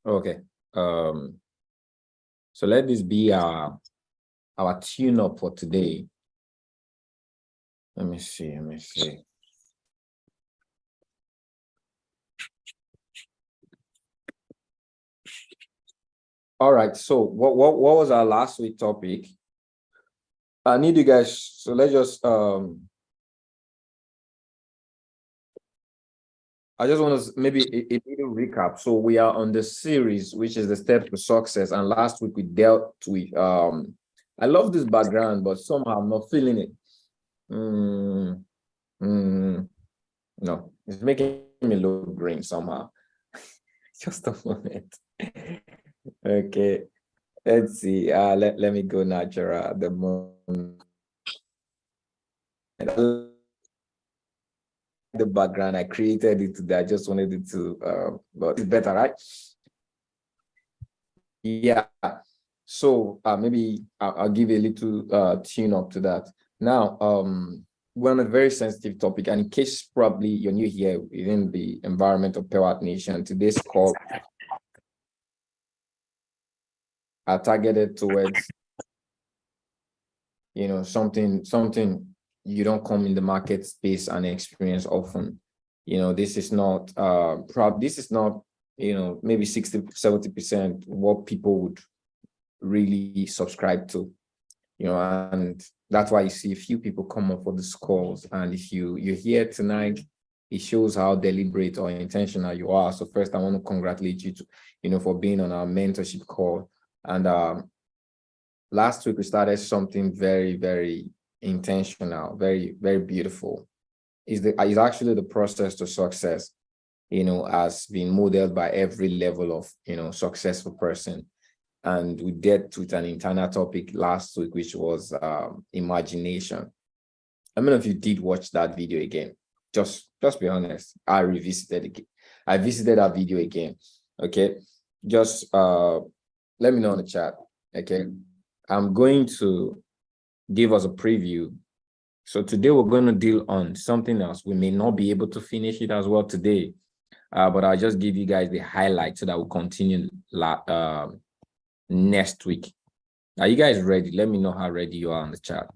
Okay. So let this be our tune up for today. Let me see. All right. So what was our last week topic? I need you guys. So let's just I just want to maybe a little recap. So we are on the series, which is the steps to success. And last week we dealt with I love this background, but somehow I'm not feeling it. No, it's making me look green somehow. Just a moment. Okay. Let's see. Let me go natural at the moment. The background I created it today. I just wanted it to but it's better, right? Yeah. So maybe I'll give a little tune up to that. Now, we're on a very sensitive topic, and in case probably you're new here within the environment of Pewat Nation, today's call are targeted towards something you don't come in the market space and experience often. This is not maybe 60-70% what people would really subscribe to, and that's why you see a few people come up for the calls. And if you're here tonight, it shows how deliberate or intentional you are. So first I want to congratulate you for being on our mentorship call. And last week we started something very, very intentional, very, very beautiful. Is actually the process to success, has been modeled by every level of successful person. And we dealt with an internal topic last week, which was imagination. I don't know if you did watch that video again. Just be honest. I visited that video again. Okay. Just let me know in the chat. Okay. I'm going to give us a preview. So today we're going to deal on something else. We may not be able to finish it as well today, but I'll just give you guys the highlights so that we'll continue next week. Are you guys ready? Let me know how ready you are on the chat.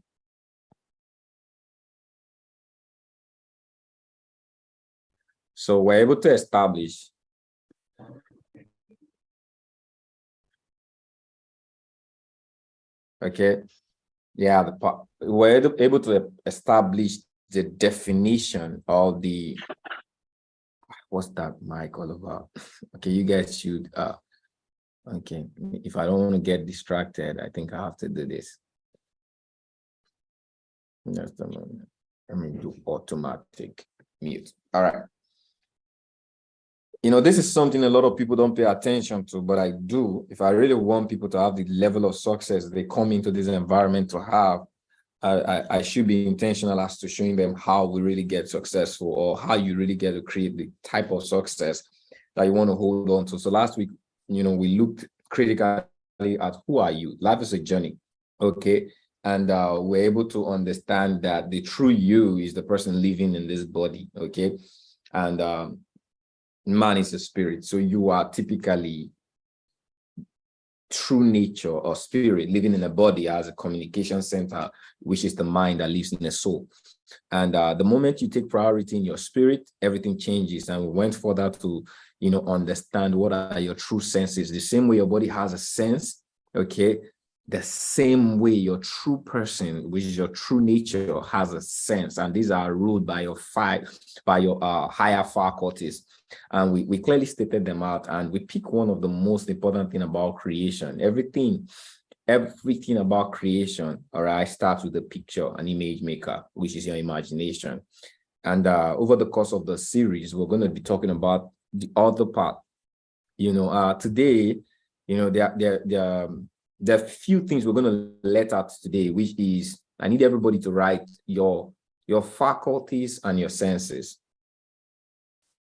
So we're able to establish okay. Yeah, we're able to establish the definition of the what's that mic all about? Okay, you guys should okay. If I don't want to get distracted, I think I have to do this. Just a moment. Let me do automatic mute. All right. This is something a lot of people don't pay attention to, but I do. If I really want people to have the level of success they come into this environment to have, I should be intentional as to showing them how we really get successful, or how you really get to create the type of success that you want to hold on to. So last week, we looked critically at who are you? Life is a journey, okay? And we're able to understand that the true you is the person living in this body, okay? And man is a spirit. So you are typically true nature or spirit living in a body as a communication center, which is the mind that lives in the soul. And the moment you take priority in your spirit, everything changes. And we went further to, understand what are your true senses. The same way your body has a sense, okay? The same way your true person, which is your true nature, has a sense. And these are ruled by your higher faculties. And we clearly stated them out, and we pick one of the most important thing about creation. Everything about creation, all right, starts with a picture, an image maker, which is your imagination. And over the course of the series, we're going to be talking about the other part. Today, there are a few things we're going to let out today, which is I need everybody to write your faculties and your senses.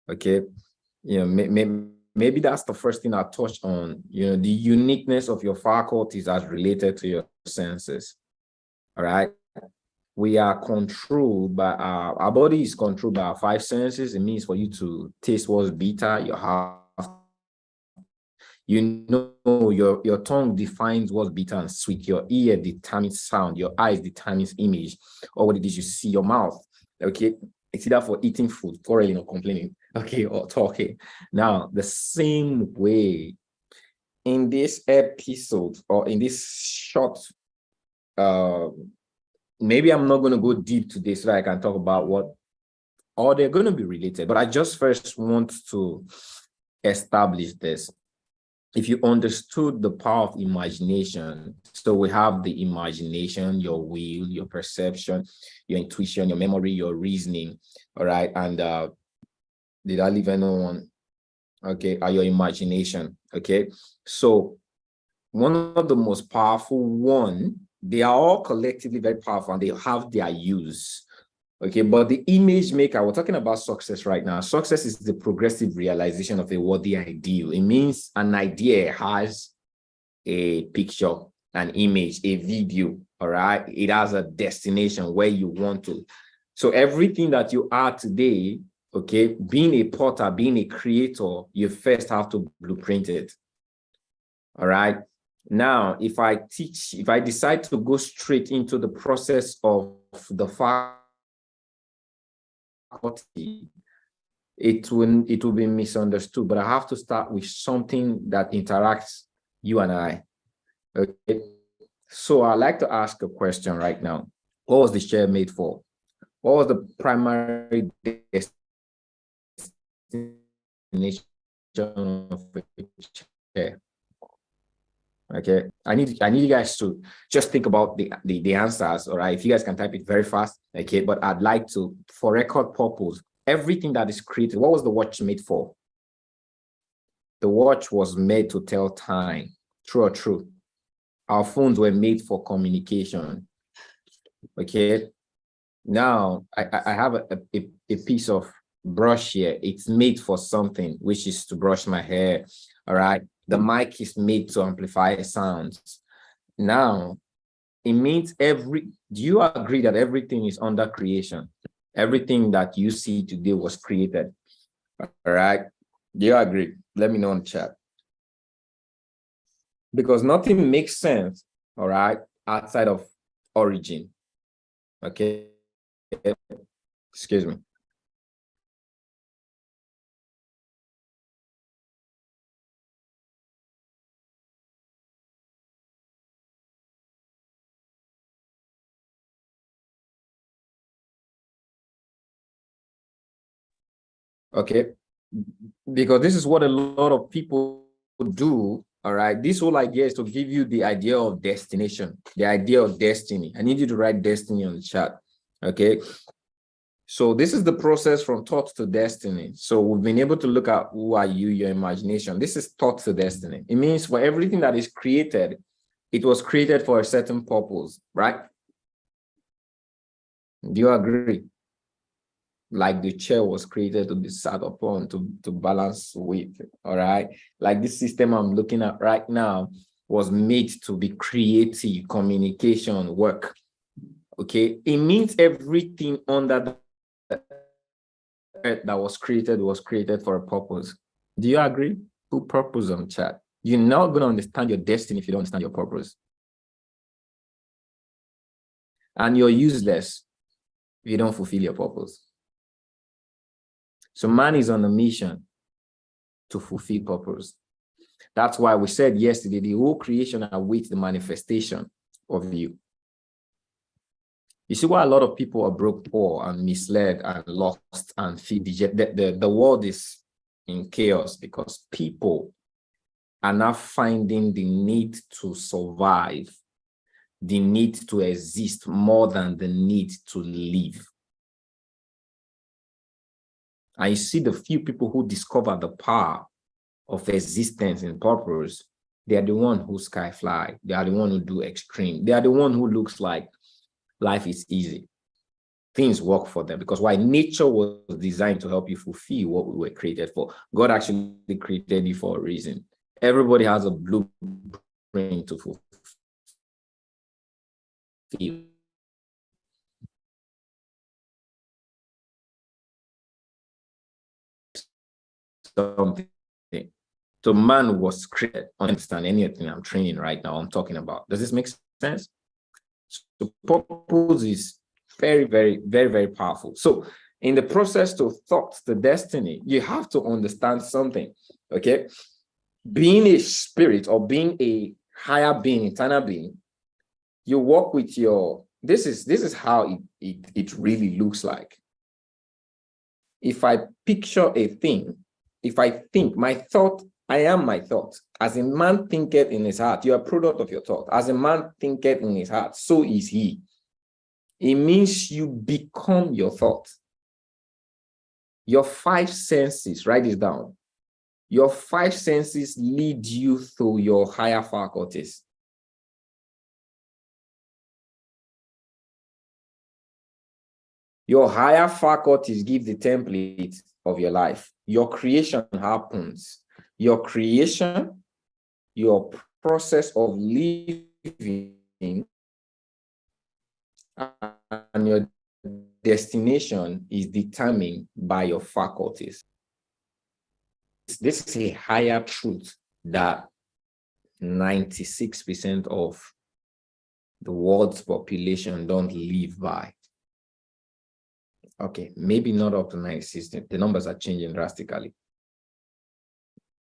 Okay, maybe that's the first thing I touch on. The uniqueness of your faculties as related to your senses. All right, we are controlled by our body is controlled by our 5 senses. It means for you to taste what's bitter, You know, your tongue defines what's bitter and sweet. Your ear determines sound. Your eyes determines image, or what it is you see. Your mouth, okay, it's either for eating food, quarreling or complaining, okay, or talking. Now, the same way in this episode or in this short, maybe I'm not going to go deep today so that I can talk about what, or they're going to be related, but I just first want to establish this. If you understood the power of imagination, so we have the imagination, your will, your perception, your intuition, your memory, your reasoning, all right? And did I leave anyone? Okay, your imagination, okay? So one of the most powerful one, they are all collectively very powerful and they have their use. Okay, but the image maker, we're talking about success right now. Success is the progressive realization of a worthy ideal. It means an idea has a picture, an image, a video, all right? It has a destination where you want to. So everything that you are today, okay, being a potter, being a creator, you first have to blueprint it, all right? Now, if I decide to go straight into the process of the faculty, it will be misunderstood, but I have to start with something that interacts you and I. Okay. So I'd like to ask a question right now. What was the chair made for? What was the primary destination of the chair? Okay. I need you guys to just think about the answers. All right. If you guys can type it very fast, okay. But I'd like to, for record purpose, everything that is created, what was the watch made for? The watch was made to tell time. True or true? Our phones were made for communication. Okay. Now I have a piece of brush here. It's made for something, which is to brush my hair. All right. The mic is made to amplify sounds. Now, it means do you agree that everything is under creation? Everything that you see today was created. All right. Do you agree? Let me know in the chat. Because nothing makes sense, all right, outside of origin. Okay. Excuse me. Okay. Because this is what a lot of people do. All right. This whole idea is to give you the idea of destination, the idea of destiny. I need you to write destiny on the chat. Okay. So this is the process from thought to destiny. So we've been able to look at who are you, your imagination. This is thought to destiny. It means for everything that is created, it was created for a certain purpose, right? Do you agree? Like the chair was created to be sat upon to balance with, all right? Like this system I'm looking at right now was made to be creative, communication, work, okay? It means everything under the earth that was created for a purpose. Do you agree? Put purpose on chat. You're not going to understand your destiny if you don't understand your purpose. And you're useless if you don't fulfill your purpose. So man is on a mission to fulfill purpose. That's why we said yesterday, the whole creation awaits the manifestation of you. You see why a lot of people are broke, poor, and misled, and lost, and feel dejected. The world is in chaos because people are now finding the need to survive, the need to exist more than the need to live. And you see the few people who discover the power of existence and purpose, they are the one who sky fly. They are the one who do extreme. They are the one who looks like life is easy. Things work for them because why? Nature was designed to help you fulfill what we were created for. God actually created you for a reason. Everybody has a blueprint to fulfill something. So man was created. Understand anything I'm training right now, I'm talking about. Does this make sense? So purpose is very, very, very, very powerful. So in the process to thoughts, the destiny, you have to understand something. Okay. Being a spirit or being a higher being, internal being, you work with your, this is how it really looks like. If I picture a thing, if I think my thought, I am my thought. As a man thinketh in his heart, you are a product of your thought. As a man thinketh in his heart, so is he. It means you become your thought. Your five senses, write this down. Your five senses lead you through your higher faculties. Your higher faculties give the template of your life. Your creation happens. Your creation, your process of living, and your destination is determined by your faculties. This is a higher truth that 96% of the world's population don't live by. Okay, maybe not up to 96. The numbers are changing drastically.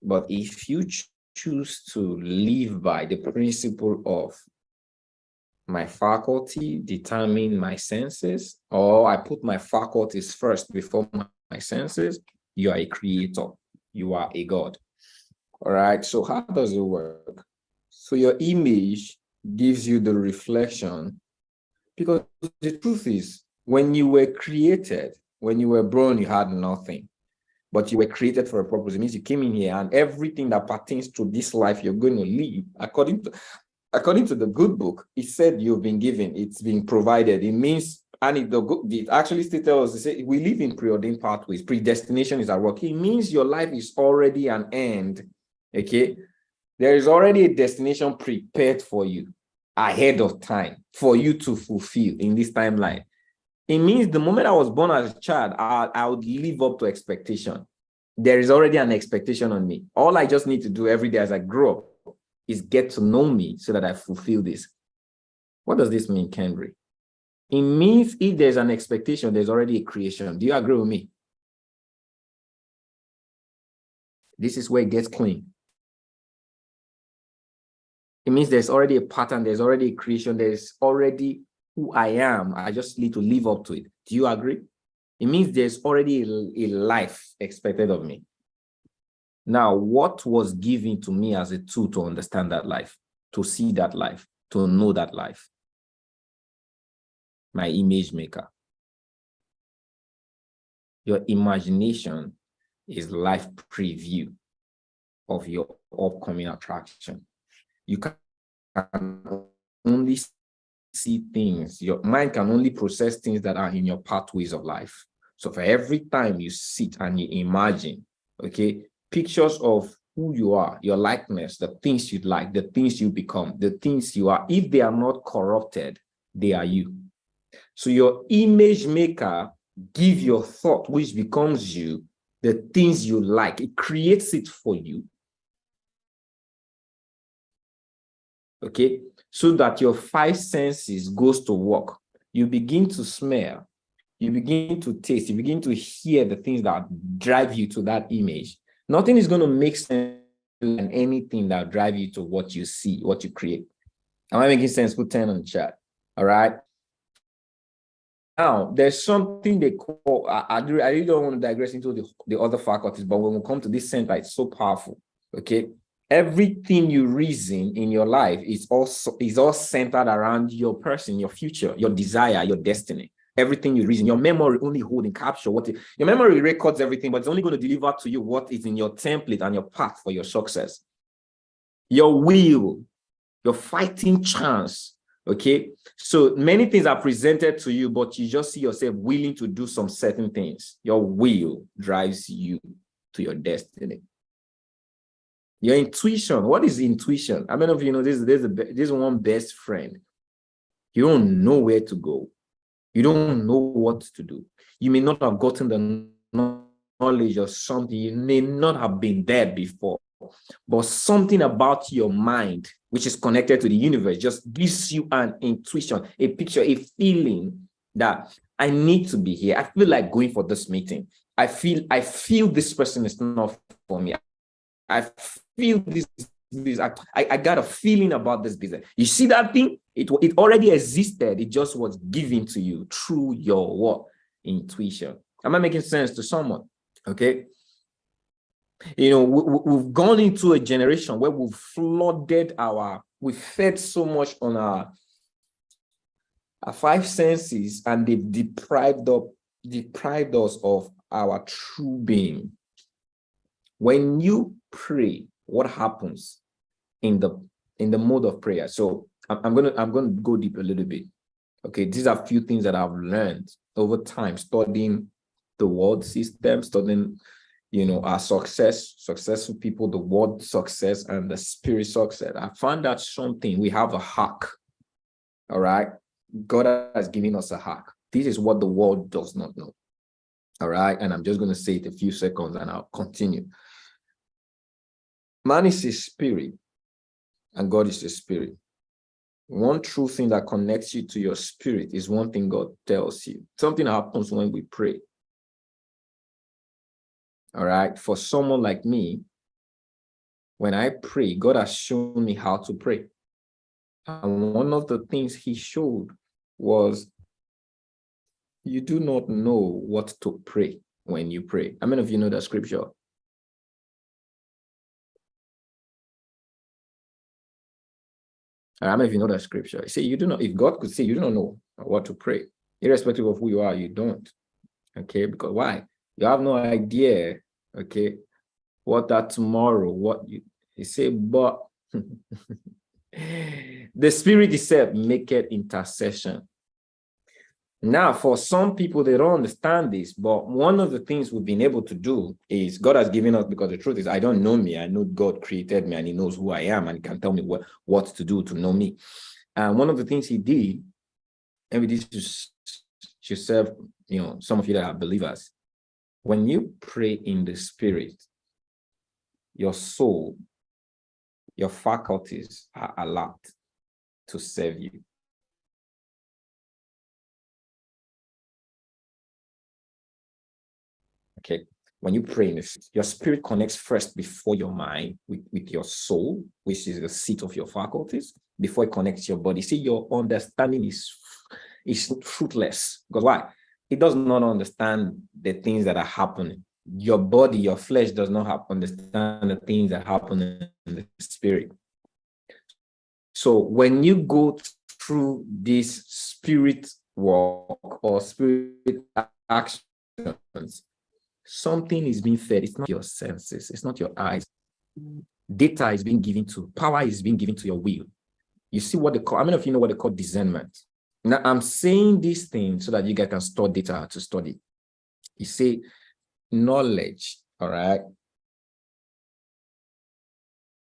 But if you choose to live by the principle of my faculty determine my senses, or I put my faculties first before my senses, you are a creator. You are a God. All right. So how does it work? So your image gives you the reflection, because the truth is, when you were created, when you were born, you had nothing, but you were created for a purpose. It means you came in here, and everything that pertains to this life you're going to live, according to the good book, it said you've been given, it's been provided. It means, and it actually still tells us, we live in preordained pathways. Predestination is at work. It means your life is already an end. Okay. There is already a destination prepared for you ahead of time for you to fulfill in this timeline. It means the moment I was born as a child, I would live up to expectation. There is already an expectation on me. All I just need to do every day as I grow up is get to know me so that I fulfill this. What does this mean, Kendrick? It means if there's an expectation, there's already a creation. Do you agree with me? This is where it gets clean. It means there's already a pattern, there's already a creation, there's already who I am. I just need to live up to it. Do you agree? It means there's already a life expected of me. Now, what was given to me as a tool to understand that life, to see that life, to know that life? My image maker. Your imagination is life preview of your upcoming attraction. You can only see things, your mind can only process things that are in your pathways of life. So for every time you sit and you imagine, okay, pictures of who you are, your likeness, the things you like, the things you become, the things you are, if they are not corrupted, they are you. So your image maker give your thought, which becomes you, the things you like. It creates it for you. Okay, so that your five senses goes to work. You begin to smell, you begin to taste, you begin to hear the things that drive you to that image. Nothing is going to make sense and anything that drive you to what you see, what you create. Am I making sense? Put 10 on the chat. All right. Now, there's something they call, I really don't want to digress into the other faculties, but when we come to this center, it's so powerful. Okay. Everything you reason in your life is all centered around your person, your future, your desire, your destiny. Everything you reason, your memory only hold and capture your memory records everything, but it's only going to deliver to you what is in your template and your path for your success. Your will, your fighting chance. Okay, so many things are presented to you, but you just see yourself willing to do some certain things. Your will drives you to your destiny. Your intuition. What is intuition? I mean, if you know this one best friend. You don't know where to go. You don't know what to do. You may not have gotten the knowledge of something. You may not have been there before. but something about your mind, which is connected to the universe, just gives you an intuition, a picture, a feeling that I need to be here. I feel like going for this meeting. I feel this person is not for me. I feel this. I got a feeling about this business. You see that thing? It already existed. It just was given to you through your what? Intuition. Am I making sense to someone? Okay. You know, we've gone into a generation where we've we've fed so much on our five senses, and they've deprived us of our true being. When you pray, what happens in the mode of prayer? So I'm gonna go deep a little bit. Okay, these are a few things that I've learned over time, studying the world system, studying, you know, our successful people, the word success and the spirit success. I found out something. We have a hack. All right. God has given us a hack. This is what the world does not know. All right. And I'm just going to say it a few seconds and I'll continue. Man is a spirit and God is a spirit. One true thing that connects you to your spirit is one thing God tells you. Something happens when we pray. All right. For someone like me, when I pray, God has shown me how to pray. And one of the things he showed was, you do not know what to pray when you pray. How many of you know that scripture? How many of you know that scripture? See, you do not, if God could say you do not know what to pray, irrespective of who you are, you don't. Okay, because why? You have no idea, okay, what that tomorrow, what you say, but the spirit itself maketh intercession. Now, for some people, they don't understand this, but one of the things we've been able to do is God has given us, because the truth is, I don't know me. I know God created me and he knows who I am and he can tell me what to do to know me. And one of the things he did, and we did to serve, you know, some of you that are believers, when you pray in the spirit, your soul, your faculties are alert to serve you. Okay, when you pray in this, your spirit connects first before your mind with your soul, which is the seat of your faculties, before it connects your body. See, your understanding is fruitless. Because why? It does not understand the things that are happening. Your body, your flesh does not understand the things that happen in the spirit. So when you go through this spirit walk or spirit actions, something is being fed. It's not your senses. It's not your eyes. Data is being given to, power is being given to your will. You see what they call, how many of you know what they call discernment? Now, I'm saying these things so that you guys can store data to study. You see, knowledge, all right?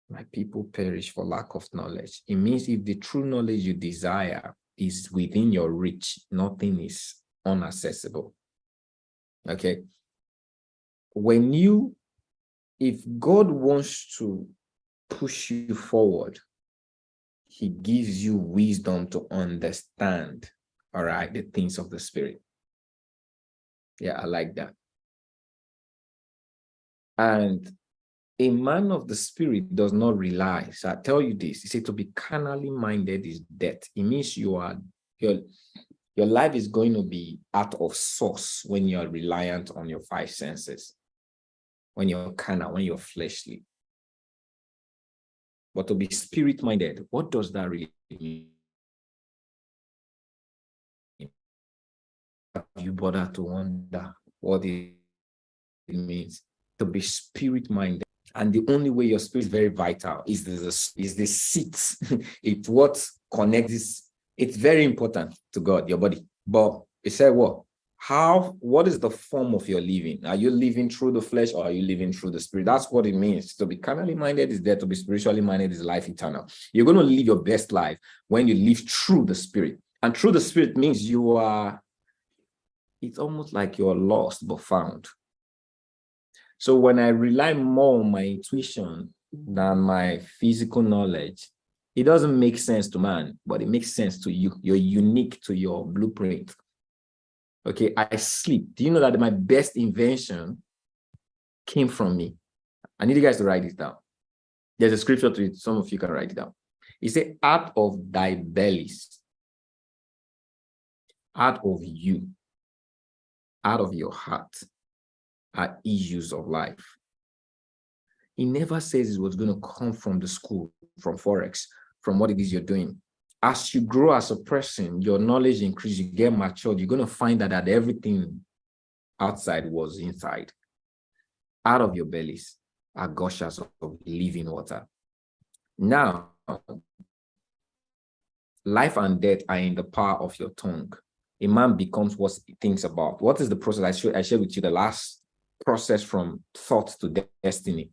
My people perish for lack of knowledge. It means if the true knowledge you desire is within your reach, nothing is inaccessible. Okay? If God wants to push you forward, he gives you wisdom to understand, all right, the things of the spirit. Yeah, I like that. And a man of the spirit does not rely. So I tell you this, he said to be carnally minded is death. It means your life is going to be out of source when you're reliant on your five senses, when you're carnal, when you're fleshly. But to be spirit-minded, what does that really mean? Have you bothered to wonder what it means to be spirit-minded? And the only way your spirit is very vital is the seat. It's what connects. It's very important to God, your body. But it said what? What is the form of your living? Are you living through the flesh or are you living through the spirit? That's what it means. To be carnally minded is there. To be spiritually minded is life eternal. You're going to live your best life when you live through the spirit. And through the spirit means it's almost like you're lost but found. So when I rely more on my intuition, than my physical knowledge. It doesn't make sense to man, but it makes sense to you. You're unique to your blueprint. Okay, I sleep. Do you know that my best invention came from me? I need you guys to write it down. There's a scripture to it. Some of you can write it down. It says, out of thy bellies, out of you, out of your heart are issues of life. He never says it was going to come from the school, from Forex, from what it is you're doing. As you grow as a person, your knowledge increases, you get matured, you're going to find that everything outside was inside. Out of your bellies are gushers of living water. Now, life and death are in the power of your tongue. A man becomes what he thinks about. What is the process? I shared with you the last process from thought to destiny.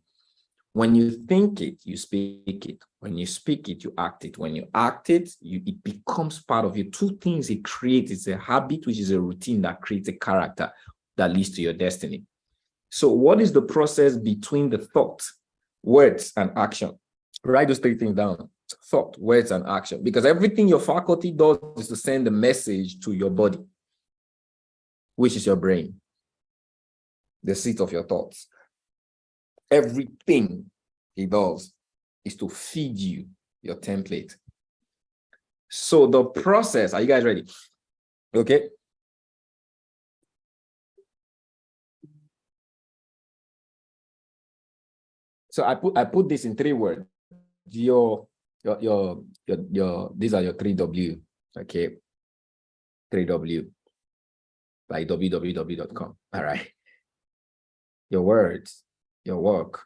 When you think it, you speak it. When you speak it, you act it. When you act it, it becomes part of you. Two things it creates. It's a habit, which is a routine that creates a character that leads to your destiny. So what is the process between the thought, words, and action? Write those three things down. Thought, words, and action. Because everything your faculty does is to send a message to your body, which is your brain, the seat of your thoughts. Everything he does is to feed you your template. So the process, are you guys ready? Okay. So I put this in 3 words. These are your 3W. Okay. 3W, like www.com. All right. Your words, your work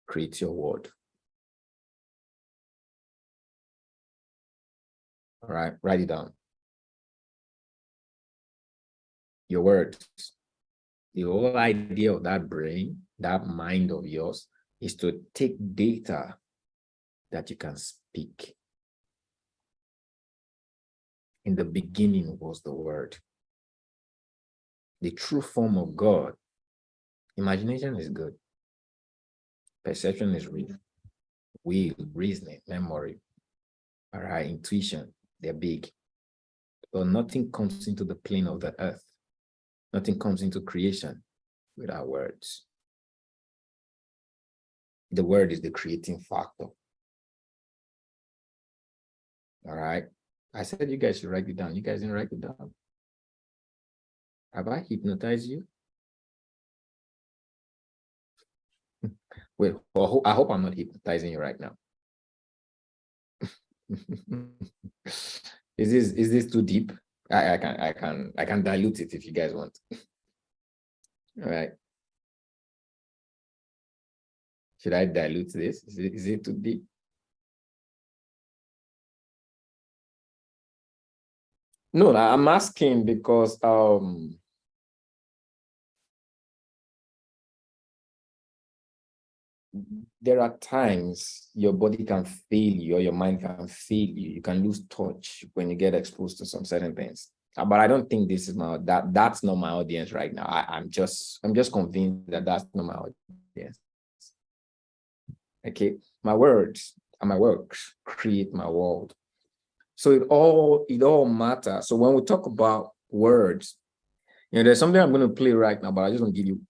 creates your word. All right, write it down. Your words. The whole idea of that brain, that mind of yours, is to take data that you can speak. In the beginning was the word. The true form of God. Imagination is good. Perception is real. Will, reasoning, memory, all right, intuition, they're big. But nothing comes into the plane of the earth. Nothing comes into creation without words. The word is the creating factor. All right. I said you guys should write it down. You guys didn't write it down. Have I hypnotized you? Wait, well, I hope I'm not hypnotizing you right now. Is this too deep? I can dilute it if you guys want. All right. Should I dilute this? Is it too deep? No, I'm asking because there are times your body can fail you or your mind can fail you. You can lose touch when you get exposed to some certain things. But I don't think this is that's not my audience right now. I'm just convinced that that's not my audience. Okay, my words and my works create my world. So it all matters. So when we talk about words, there's something I'm going to play right now, but I just want to give you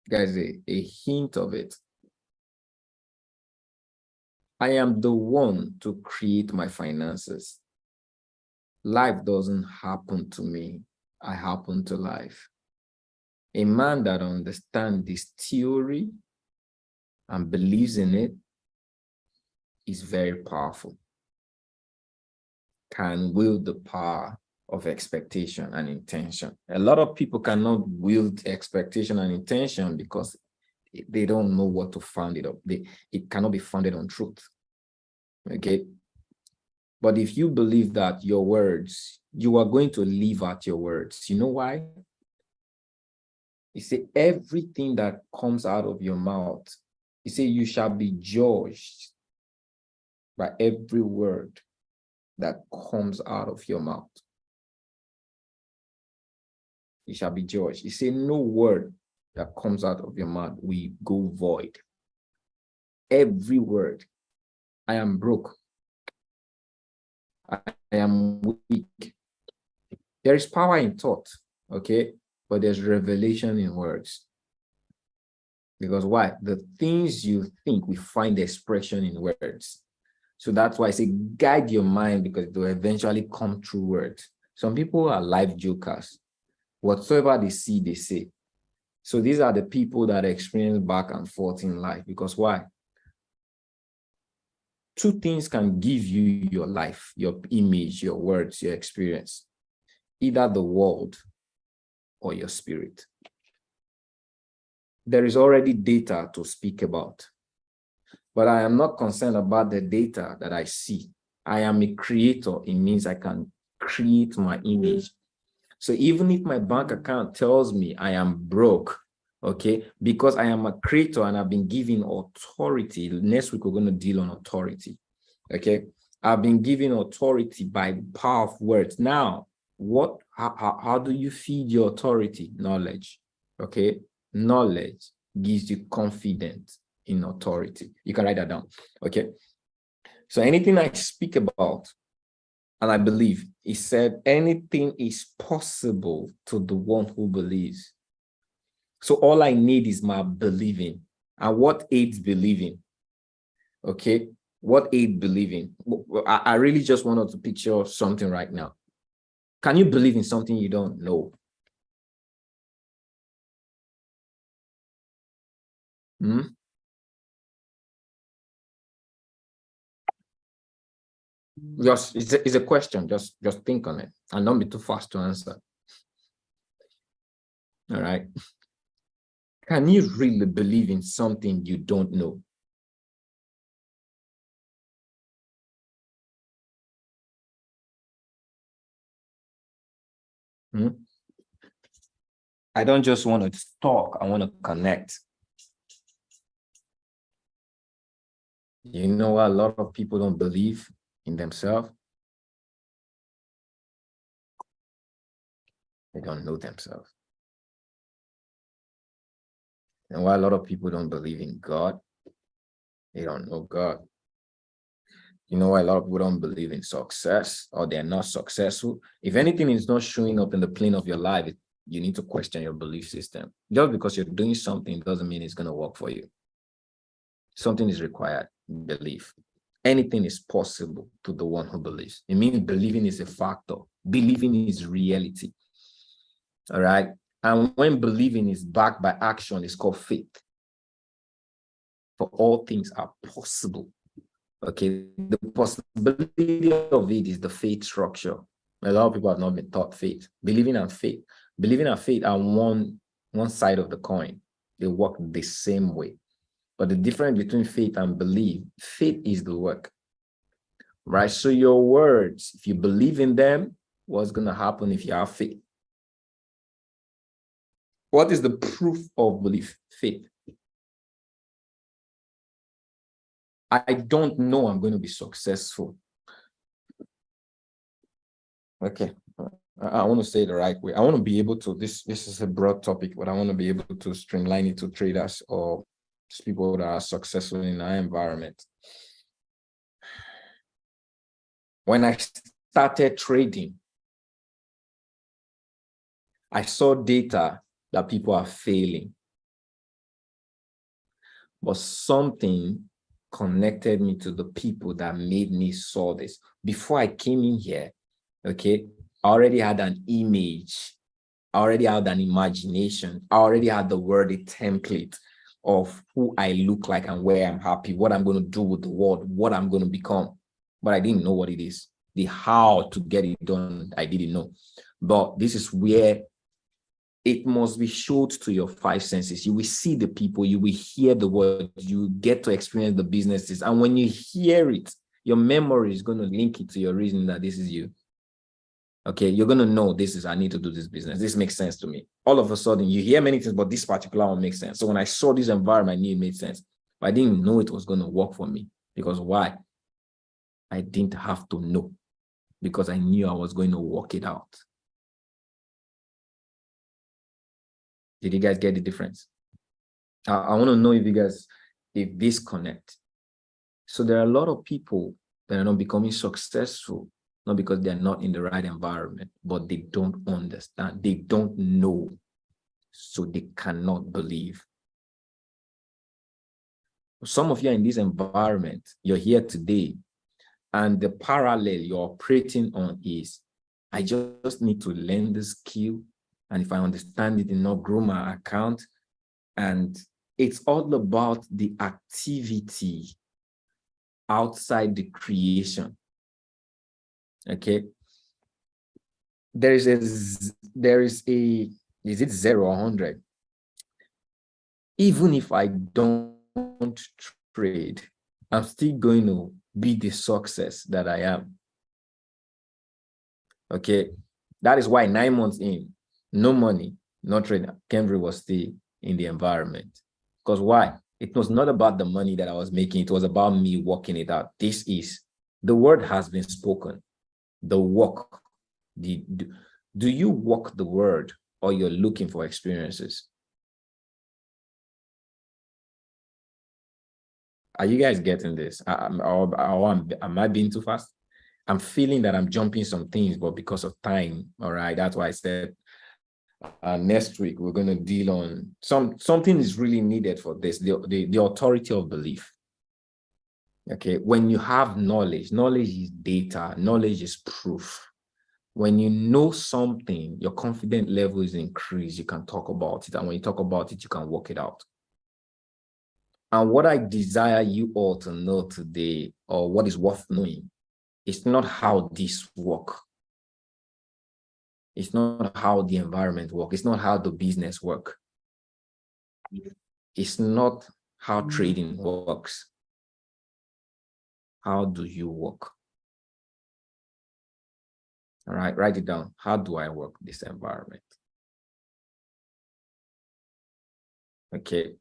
guys a hint of it. I am the one to create my finances. Life doesn't happen to me. I happen to life. A man that understands this theory and believes in it is very powerful. Can wield the power of expectation and intention. A lot of people cannot wield expectation and intention because they don't know what to found it up. It cannot be founded on truth. Okay. But if you believe that your words, you are going to live out your words. You know why? You say everything that comes out of your mouth, you say you shall be judged by every word that comes out of your mouth. You shall be judged. You say no word that comes out of your mouth will go void. every word. I am broke. I am weak. There is power in thought, okay? But there's revelation in words. Because why? The things you think, we find expression in words. So that's why I say guide your mind, because it will eventually come through words. Some people are life jokers. Whatsoever they see, they say. So these are the people that experience back and forth in life. Because why? Two things can give you your life, your image, your words, your experience. Either the world or your spirit. There is already data to speak about, but I am not concerned about the data that I see. I am a creator. It means I can create my image. So even if my bank account tells me I am broke, okay, because I am a creator and I've been given authority. Next week, we're going to deal on authority, okay? I've been given authority by power of words. Now, how do you feed your authority? Knowledge, okay? Knowledge gives you confidence in authority. You can write that down, okay? So anything I speak about, and I believe, he said, anything is possible to the one who believes. So all I need is my believing. And what aids believing? Okay, what aids believing? I really just wanted to picture something right now. Can you believe in something you don't know? Just it's a question. Just think on it and don't be too fast to answer. All right. Can you really believe in something you don't know? I don't just want to talk, I want to connect. You know what? A lot of people don't believe in themselves. They don't know themselves. And why a lot of people don't believe in God? They don't know God. You know why a lot of people don't believe in success, or they're not successful? If anything is not showing up in the plane of your life, you need to question your belief system. Just because you're doing something doesn't mean it's going to work for you. Something is required, belief. Anything is possible to the one who believes. It means believing is a factor. Believing is reality. All right. And when believing is backed by action, it's called faith. For all things are possible. Okay. The possibility of it is the faith structure. A lot of people have not been taught faith. Believing and faith. Believing and faith are one side of the coin. They work the same way. But the difference between faith and belief, faith is the work, right? So your words, if you believe in them, what's going to happen if you have faith? What is the proof of belief? Faith. I don't know I'm going to be successful. Okay. I want to say it the right way. I want to be able to, this is a broad topic, but I want to be able to streamline it to traders or people that are successful in our environment. When I started trading, I saw data that people are failing. But something connected me to the people that made me saw this. Before I came in here, okay, I already had an image. I already had an imagination. I already had the word, a template of who I look like and where I'm happy, what I'm going to do with the world, what I'm going to become. But I didn't know what it is. The how to get it done, I didn't know. But this is where it must be showed to your five senses. You will see the people, you will hear the words, you get to experience the businesses. And when you hear it, your memory is going to link it to your reason that this is you. Okay, you're going to know this is, I need to do this business. This makes sense to me. All of a sudden, you hear many things, but this particular one makes sense. So when I saw this environment, I knew it made sense. But I didn't know it was going to work for me. Because why? I didn't have to know. Because I knew I was going to work it out. Did you guys get the difference? I want to know if you guys, if this connect. So there are a lot of people that are not becoming successful, not because they're not in the right environment, but they don't understand, they don't know, so they cannot believe. Some of you are in this environment, you're here today, and the parallel you're operating on is, I just need to learn the skill, and if I understand it enough, grow my account. And it's all about the activity outside the creation. Okay. There is a, is it 0 or 100? Even if I don't trade, I'm still going to be the success that I am. Okay. That is why 9 months in, no money, no trading, Kenvry was still in the environment. Because why? It was not about the money that I was making. It was about me working it out. This is, the word has been spoken. The work. Do you walk the word, or you're looking for experiences? Are you guys getting this? Am I being too fast? I'm feeling that I'm jumping some things, but because of time, all right, that's why I said next week we're going to deal on something is really needed for this, the authority of belief. Okay, when you have knowledge is data, knowledge is proof. When you know something, your confidence level is increased. You can talk about it, and when you talk about it, you can work it out. And what I desire you all to know today, or what is worth knowing, is not how this works. It's not how the environment works. It's not how the business works. It's not how trading works. How do you work? All right, write it down. How do I work this environment? Okay,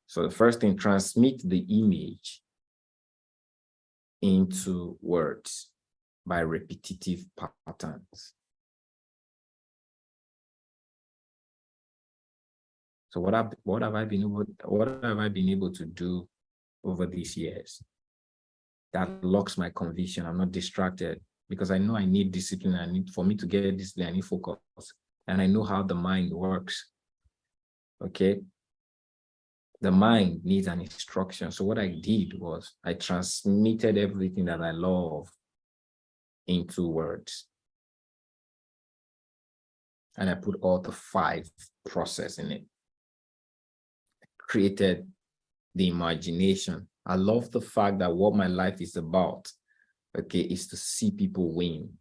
so the first thing, transmit the image into words by repetitive patterns. So what have I been able to do over these years that locks my conviction? I'm not distracted, because I know I need discipline. For me to get discipline, I need focus, and I know how the mind works. Okay, the mind needs an instruction. So what I did was I transmitted everything that I love into words, and I put all the 5 process in it. Created the imagination. I love the fact that what my life is about, okay, is to see people win.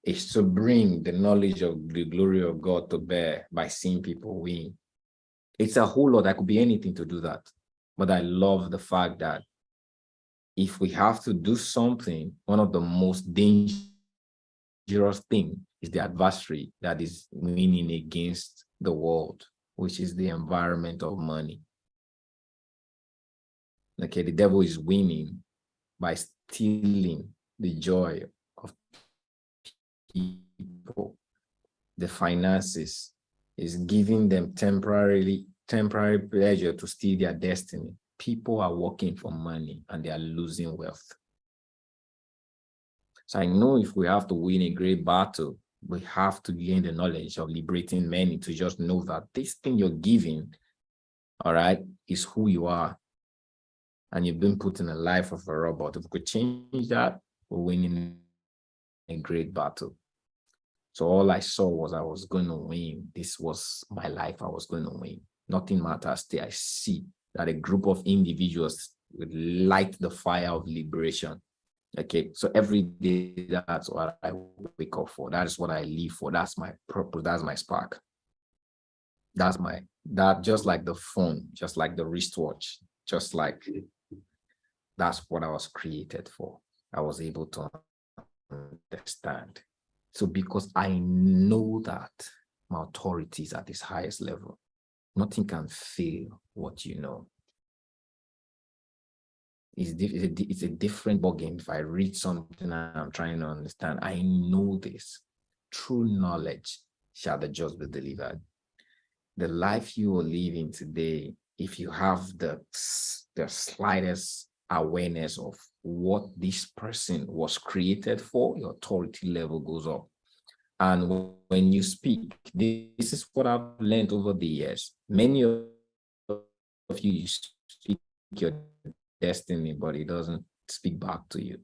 It's to bring the knowledge of the glory of God to bear by seeing people win. It's a whole lot. I could be anything to do that. But I love the fact that if we have to do something, one of the most dangerous things is the adversary that is winning against the world, which is the environment of money. Okay, the devil is winning by stealing the joy of people. The finances is giving them temporary pleasure to steal their destiny. People are working for money and they are losing wealth. So I know if we have to win a great battle, we have to gain the knowledge of liberating many to just know that this thing you're giving, all right, is who you are. And you've been put in a life of a robot. If we could change that, we're winning a great battle. So all I saw was I was going to win. This was my life. I was going to win. Nothing matters till I see that a group of individuals would light the fire of liberation. Okay, so every day, that's what I wake up for. That is what I live for. That's my purpose. That's my spark. That just like the phone, just like the wristwatch, just like that's what I was created for. I was able to understand. So because I know that my authority is at its highest level, nothing can fail what you know. It's a different ballgame. If I read something and I'm trying to understand, I know this. True knowledge shall the just be delivered. The life you are living today, if you have the slightest awareness of what this person was created for, your authority level goes up. And when you speak, this is what I've learned over the years. Many of you speak your destiny, but it doesn't speak back to you.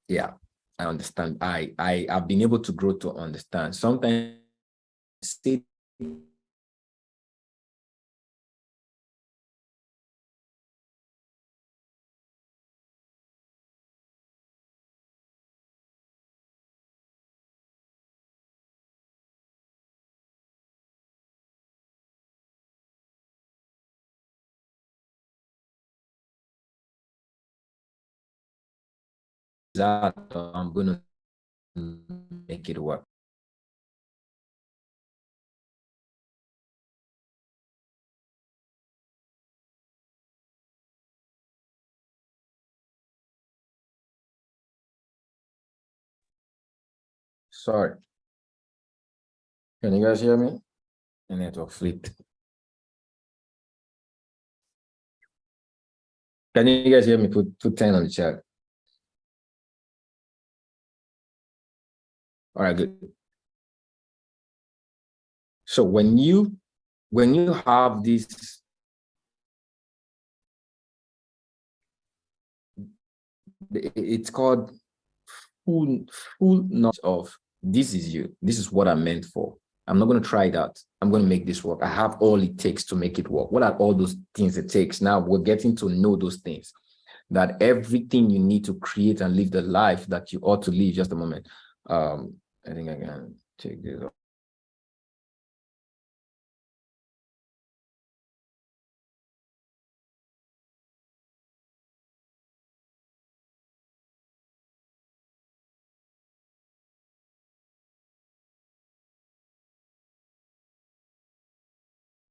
Yeah, I understand. I've been able to grow to understand. Sometimes say that I'm gonna make it work. Sorry. Can you guys hear me? The network flipped. Can you guys hear me? Put 10 on the chat. All right, good. So when you have this, it's called full knowledge of this is you. This is what I'm meant for. I'm not going to try it out. I'm going to make this work. I have all it takes to make it work. What are all those things it takes? Now we're getting to know those things, that everything you need to create and live the life that you ought to live. Just a moment. I think I can take this off.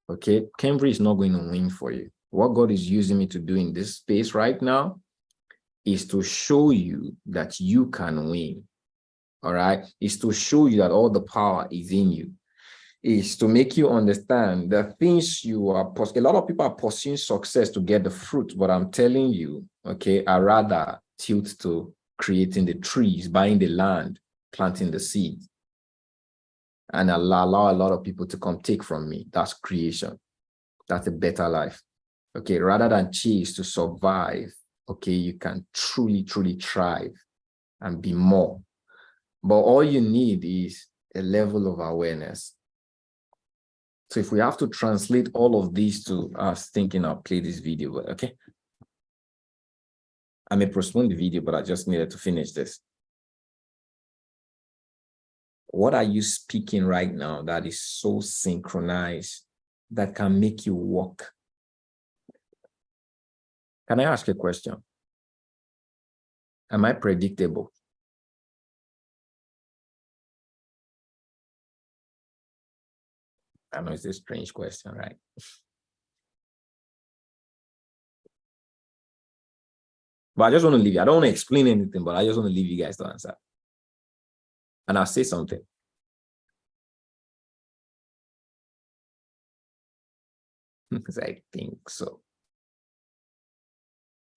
Okay, Cambridge is not going to win for you. What God is using me to do in this space right now is to show you that you can win. All right, is to show you that all the power is in you. Is to make you understand the things you are. A lot of people are pursuing success to get the fruit, but I'm telling you, okay, I rather tilt to creating the trees, buying the land, planting the seed, and allow a lot of people to come take from me. That's creation. That's a better life. Okay, rather than chase to survive, okay, you can truly thrive and be more. But all you need is a level of awareness. So if we have to translate all of these to us thinking, I'll play this video, but okay. I may postpone the video, but I just needed to finish this. What are you speaking right now that is so synchronized that can make you walk? Can I ask a question? Am I predictable? I know it's a strange question, right? But I just want to leave you. I don't want to explain anything, but I just want to leave you guys to answer. And I'll say something. Because I think so.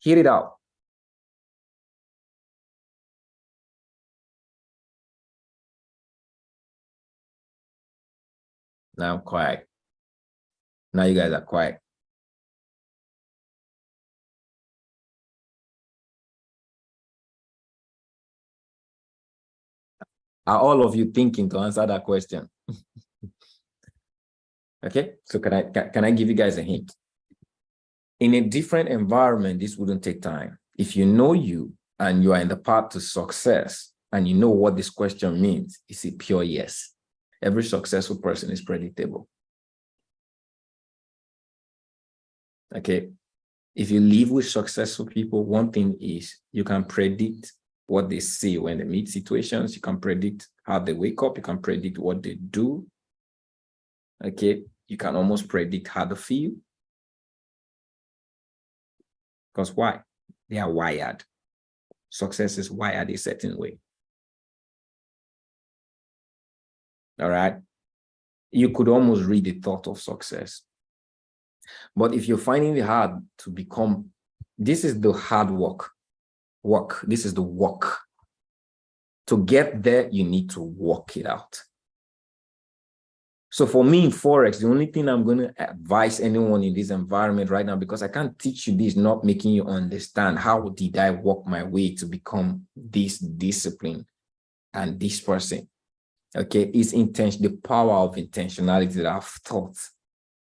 Hit it out. Now I'm quiet. Now you guys are quiet. Are all of you thinking to answer that question? Okay, so can I give you guys a hint? In a different environment, this wouldn't take time. If you know you and you are in the path to success and you know what this question means, it's a pure yes. Every successful person is predictable. Okay, if you live with successful people, one thing is you can predict what they say when they meet situations. You can predict how they wake up. You can predict what they do. Okay, you can almost predict how they feel. Because why? They are wired. Success is wired a certain way. All right. You could almost read the thought of success. But if you're finding it hard to become This is the hard work. This is the work. To get there, you need to work it out. So for me in Forex, the only thing I'm going to advise anyone in this environment right now, because I can't teach you this, not making you understand how did I work my way to become this discipline and this person. Okay, is intention, the power of intentionality that I've taught,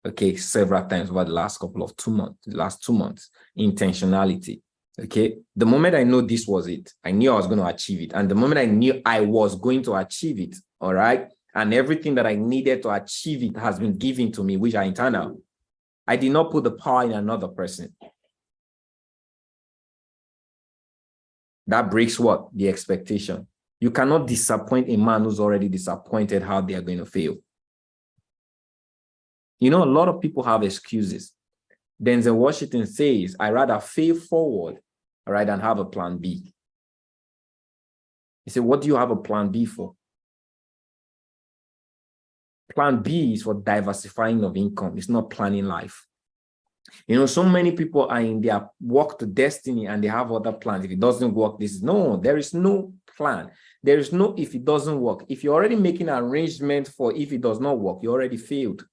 okay, several times over the last couple of 2 months, the last 2 months, intentionality. Okay, the moment I know this was it, I knew I was going to achieve it. And the moment I knew I was going to achieve it, all right, and everything that I needed to achieve it has been given to me, which are internal, I did not put the power in another person. That breaks what? The expectation. You cannot disappoint a man who's already disappointed how they are going to fail. You know, a lot of people have excuses. Denzel Washington says, I rather fail forward, all right, than have a plan B. He said, what do you have a plan B for? Plan B is for diversifying of income. It's not planning life. You know, so many people are in their walk to destiny and they have other plans. If it doesn't work, this is no, there is no plan. There is no if it doesn't work. If you're already making an arrangement for if it does not work, you already failed.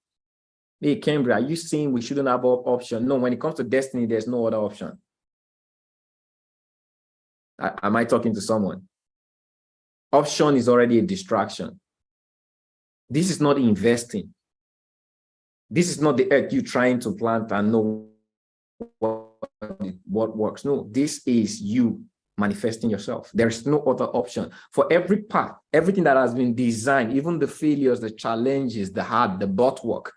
Hey, Cambria, are you saying we shouldn't have an option? No, when it comes to destiny, there's no other option. Am I talking to someone? Option is already a distraction. This is not investing. This is not the earth you trying to plant and know what works. No, this is you manifesting yourself. There is no other option. For every path, everything that has been designed, even the failures, the challenges, the hard, the butt work,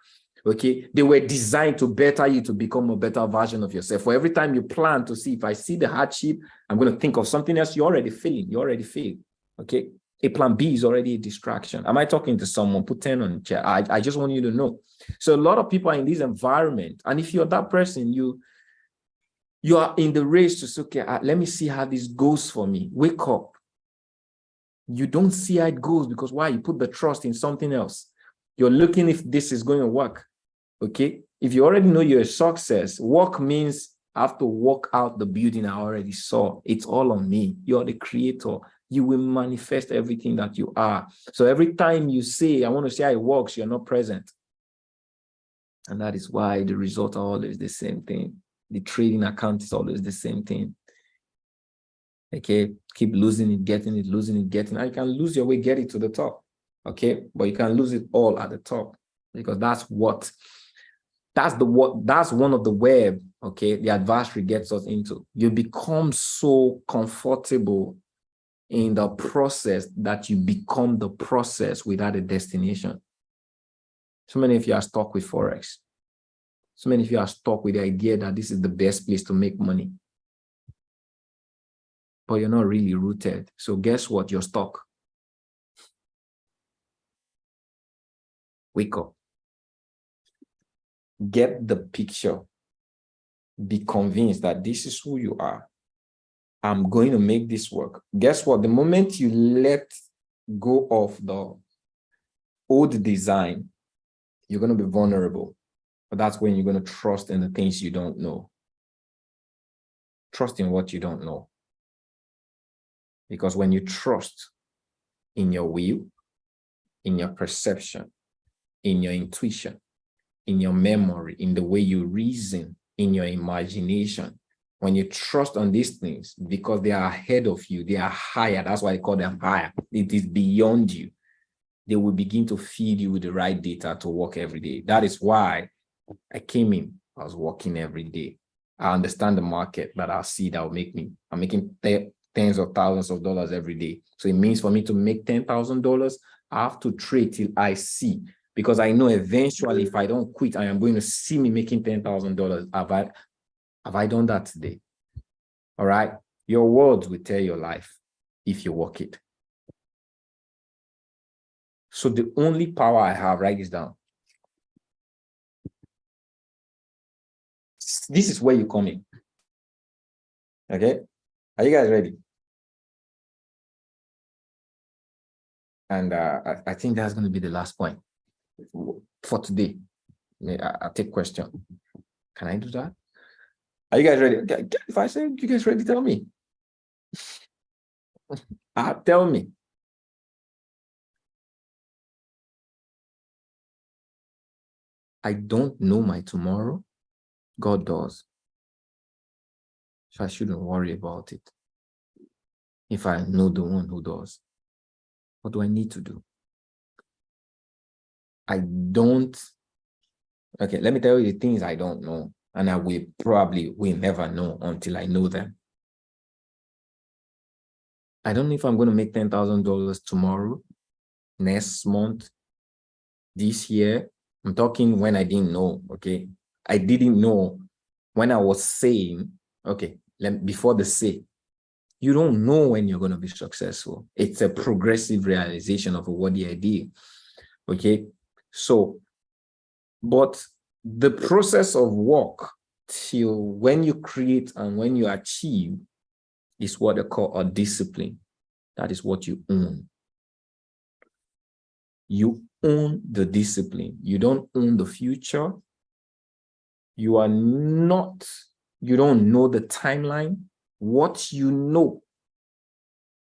okay, they were designed to better you to become a better version of yourself. For every time you plan to see, if I see the hardship, I'm going to think of something else, you're already failing. You already failed. Okay. A plan B is already a distraction. Am I talking to someone? Put 10 on the chair. I just want you to know. So a lot of people are in this environment. And if you're that person, you are in the race to say, okay, let me see how this goes for me. Wake up. You don't see how it goes because why? You put the trust in something else. You're looking if this is going to work. Okay. If you already know you're a success, work means I have to work out the building I already saw. It's all on me. You're the creator. You will manifest everything that you are. So every time you say, I want to see how it works, you're not present. And that is why the results are always the same thing. The trading account is always the same thing. Okay, keep losing it, getting it, losing it, getting it. And you can lose your way, get it to the top. Okay, but you can lose it all at the top because that's one of the web, okay, the adversary gets us into. You become so comfortable in the process that you become the process without a destination. So many of you are stuck with Forex. So many of you are stuck with the idea that this is the best place to make money. But you're not really rooted. So guess what? You're stuck. Wake up. Get the picture. Be convinced that this is who you are. I'm going to make this work. Guess what? The moment you let go of the old design, you're going to be vulnerable. But that's when you're going to trust in the things you don't know. Trust in what you don't know. Because when you trust in your will, in your perception, in your intuition, in your memory, in the way you reason, in your imagination, when you trust on these things, because they are ahead of you, they are higher. That's why I call them higher. It is beyond you. They will begin to feed you with the right data to work every day. That is why I came in. I was working every day. I understand the market that I see that will make me. I'm making tens of thousands of dollars every day. So it means for me to make $10,000, I have to trade till I see. Because I know eventually if I don't quit, I am going to see me making $10,000. Have I done that today? All right. Your words will tell your life if you walk it. So the only power I have, write this down. This is where you come in. Okay. Are you guys ready? And I think that's going to be the last point for today. I'll take question. Can I do that? Are you guys ready? Okay, if I say you guys ready, tell me. Tell me. I don't know my tomorrow. God does. So I shouldn't worry about it. If I know the one who does, what do I need to do? I don't. Okay, let me tell you the things I don't know. And I will never know until I know them. I don't know if I'm going to make $10,000 tomorrow, next month, this year. I'm talking when I didn't know, okay? I didn't know when I was saying, okay, before the say, you don't know when you're going to be successful. It's a progressive realization of what the idea, okay? So, but the process of work till when you create and when you achieve is what they call a discipline. That is what you own. You own the discipline. You don't own the future. You don't know the timeline. What you know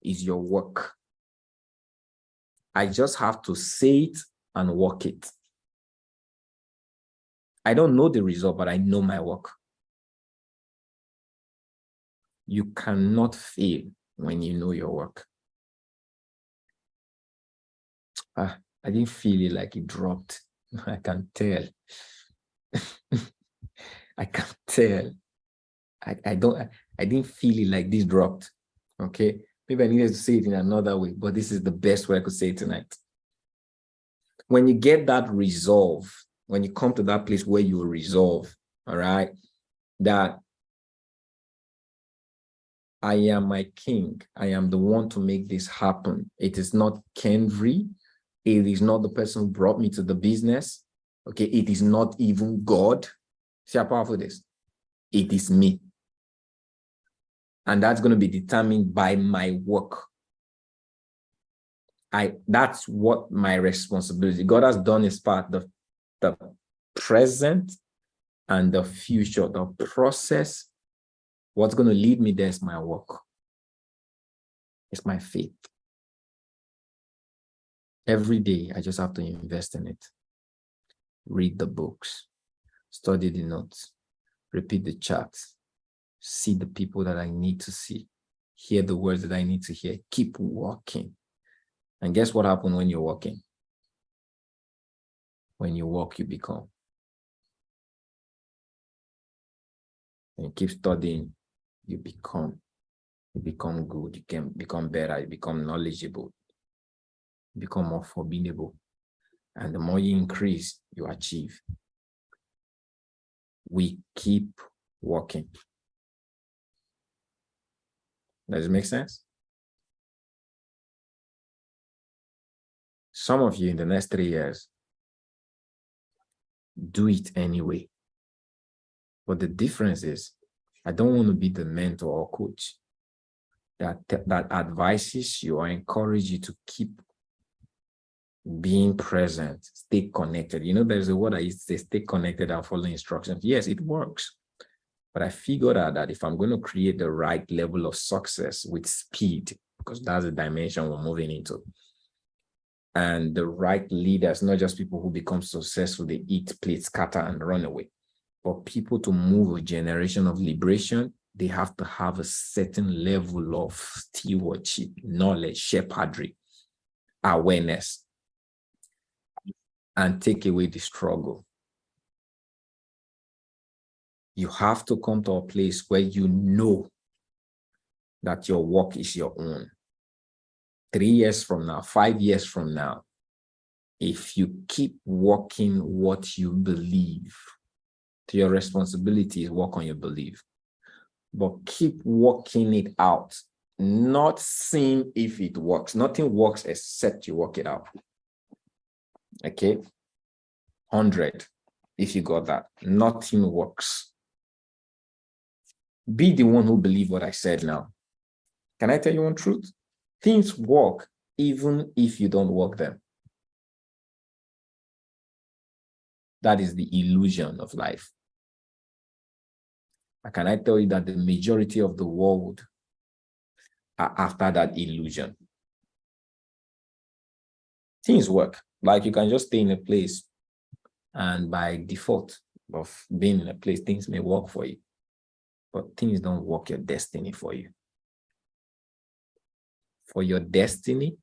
is your work. I just have to say it and work it. I don't know the result, but I know my work. You cannot fail when you know your work. I didn't feel it like it dropped. I can tell. I can tell. I didn't feel it like this dropped. Okay. Maybe I needed to say it in another way, but this is the best way I could say it tonight. When you get that resolve, when you come to that place where you resolve, all right, that I am my king. I am the one to make this happen. It is not Kendry. It is not the person who brought me to the business. Okay. It is not even God. See how powerful it is. It is me. And that's going to be determined by my work. That's what my responsibility. God has done his part, the present and the future, the process. What's going to lead me there is my work. It's my faith. Every day, I just have to invest in it. Read the books, study the notes, repeat the charts, see the people that I need to see, hear the words that I need to hear, keep walking. And guess what happens when you're walking? When you walk, you become. And you keep studying, you become. You become good, you can become better, you become knowledgeable, you become more formidable. And the more you increase, you achieve. We keep working. Does it make sense? Some of you in the next 3 years, do it anyway. But the difference is, I don't want to be the mentor or coach that advises you or encourages you to keep being present, stay connected. You know, there's a word I used to say, stay connected and follow instructions. Yes, it works. But I figured out that if I'm going to create the right level of success with speed, because that's the dimension we're moving into, and the right leaders, not just people who become successful, they eat, play, scatter, and run away, but people to move a generation of liberation, they have to have a certain level of stewardship, knowledge, shepherdry, awareness, and take away the struggle. You have to come to a place where you know that your work is your own. 3 years from now, 5 years from now, if you keep working what you believe, your responsibility is work on your belief, but keep working it out, not seeing if it works. Nothing works except you work it out. Okay? 100, if you got that. Nothing works. Be the one who believes what I said now. Can I tell you one truth? Things work even if you don't work them. That is the illusion of life. Can I tell you that the majority of the world are after that illusion? Things work. Like you can just stay in a place, and by default of being in a place, things may work for you, but things don't work your destiny for you. For your destiny,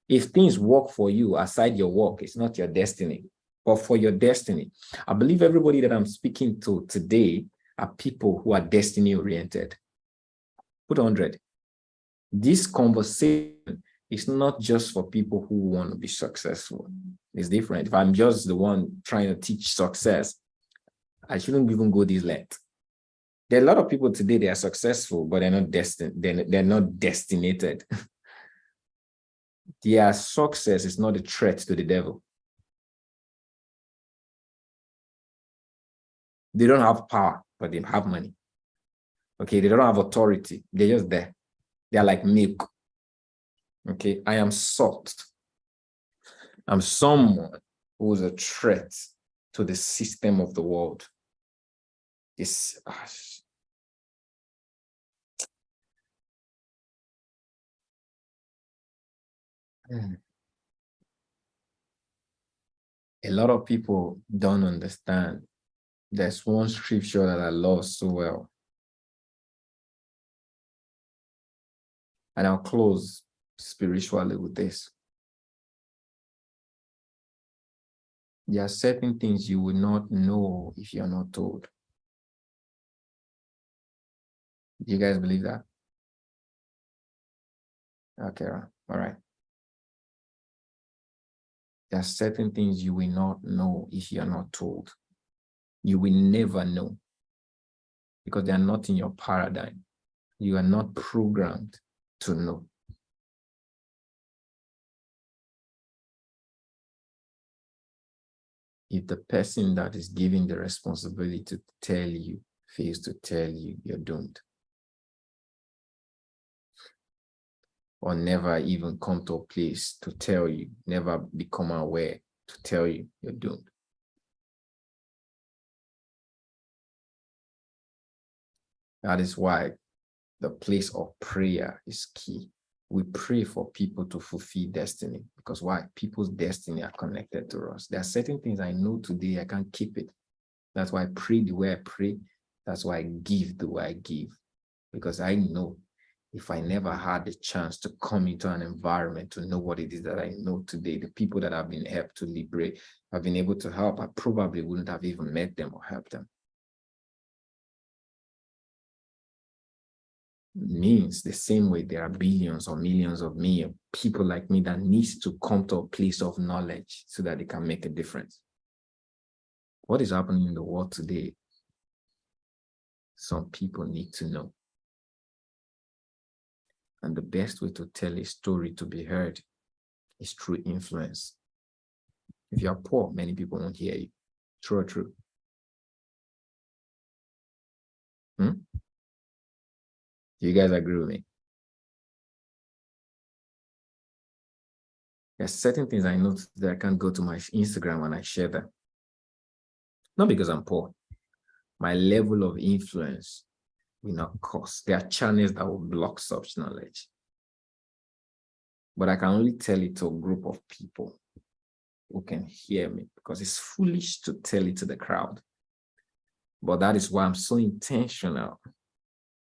if things work for you aside your work, it's not your destiny. But for your destiny, I believe everybody that I'm speaking to today are people who are destiny oriented. Put 100. This conversation is not just for people who want to be successful. It's different. If I'm just the one trying to teach success, I shouldn't even go this length. There are a lot of people today, they are successful, but they're not destined. They're not destinated. Their success is not a threat to the devil. They don't have power, but they have money. Okay, they don't have authority. They're just there. They're like milk. Okay, I am salt. I'm someone who's a threat to the system of the world. This a lot of people don't understand. There's one scripture that I love so well. And I'll close spiritually with this. There are certain things you will not know if you're not told. Do you guys believe that? Okay, all right. There are certain things you will not know if you're not told. You will never know because they are not in your paradigm. You are not programmed to know. If the person that is giving the responsibility to tell you fails to tell you, you're doomed. Or never even come to a place to tell you, never become aware to tell you, you're doomed. That is why the place of prayer is key. We pray for people to fulfill destiny because why? People's destiny are connected to us. There are certain things I know today, I can't keep it. That's why I pray the way I pray. That's why I give the way I give. Because I know if I never had the chance to come into an environment to know what it is that I know today, the people that have been helped to liberate, have been able to help, I probably wouldn't have even met them or helped them. Means the same way there are billions or millions of me, people like me that needs to come to a place of knowledge so that they can make a difference. What is happening in the world today? Some people need to know. And the best way to tell a story to be heard is through influence. If you are poor, many people won't hear you. True or true? Do you guys agree with me? There's certain things I know that I can't go to my Instagram and I share them. Not because I'm poor. My level of influence will not cost. There are channels that will block such knowledge. But I can only tell it to a group of people who can hear me because it's foolish to tell it to the crowd. But that is why I'm so intentional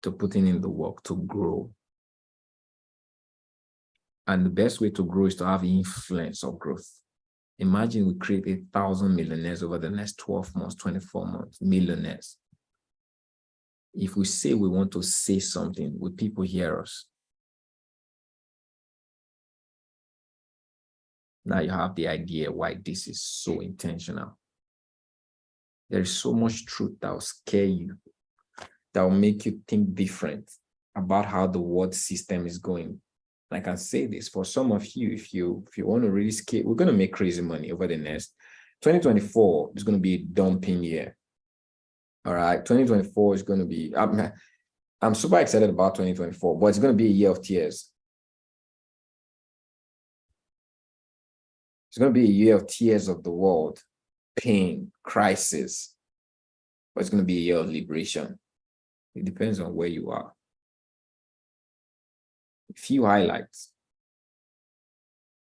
to putting in the work to grow. And the best way to grow is to have influence of growth. Imagine we create 1,000 millionaires over the next 12 months, 24 months, millionaires. If we say we want to say something, will people hear us? Now you have the idea why this is so intentional. There is so much truth that will scare you, that will make you think different about how the world system is going. I can say this for some of you, if you want to really scale, we're going to make crazy money over the next 2024 is going to be a dumping year. All right, 2024 is going to be, I'm super excited about 2024, but it's going to be a year of tears. It's going to be a year of tears of the world, pain, crisis. but it's going to be a year of liberation. It depends on where you are. A few highlights.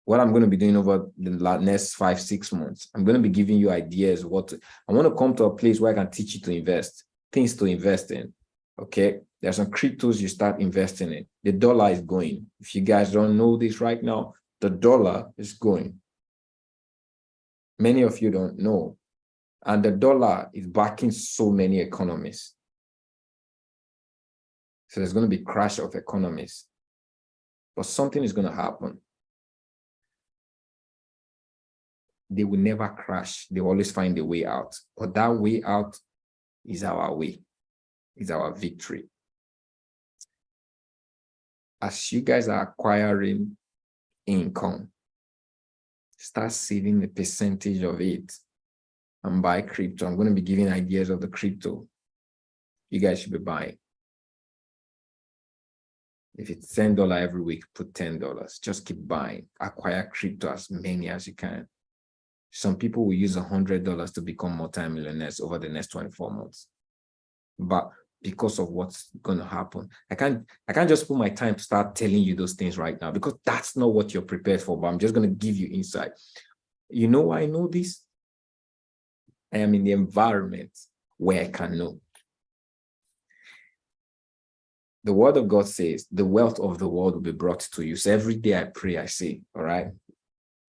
What I'm going to be doing over the next 5-6 months, I'm going to be giving you ideas. I want to come to a place where I can teach you to invest, things to invest in. Okay, there's some cryptos you start investing in. The dollar is going. If you guys don't know this right now, the dollar is going. Many of you don't know. And the dollar is backing so many economies. So there's going to be a crash of economies. But something is going to happen. They will never crash. They always find a way out. But that way out is our way, is our victory. As you guys are acquiring income, start saving a percentage of it and buy crypto. I'm going to be giving ideas of the crypto you guys should be buying. If it's $10 every week, put $10. Just keep buying. Acquire crypto as many as you can. Some people will use $100 to become multimillionaires over the next 24 months. But because of what's going to happen, I can't just put my time to start telling you those things right now, because that's not what you're prepared for. But I'm just going to give you insight. You know why I know this? I am in the environment where I can know. The word of God says, the wealth of the world will be brought to you. So every day I pray, I say, all right,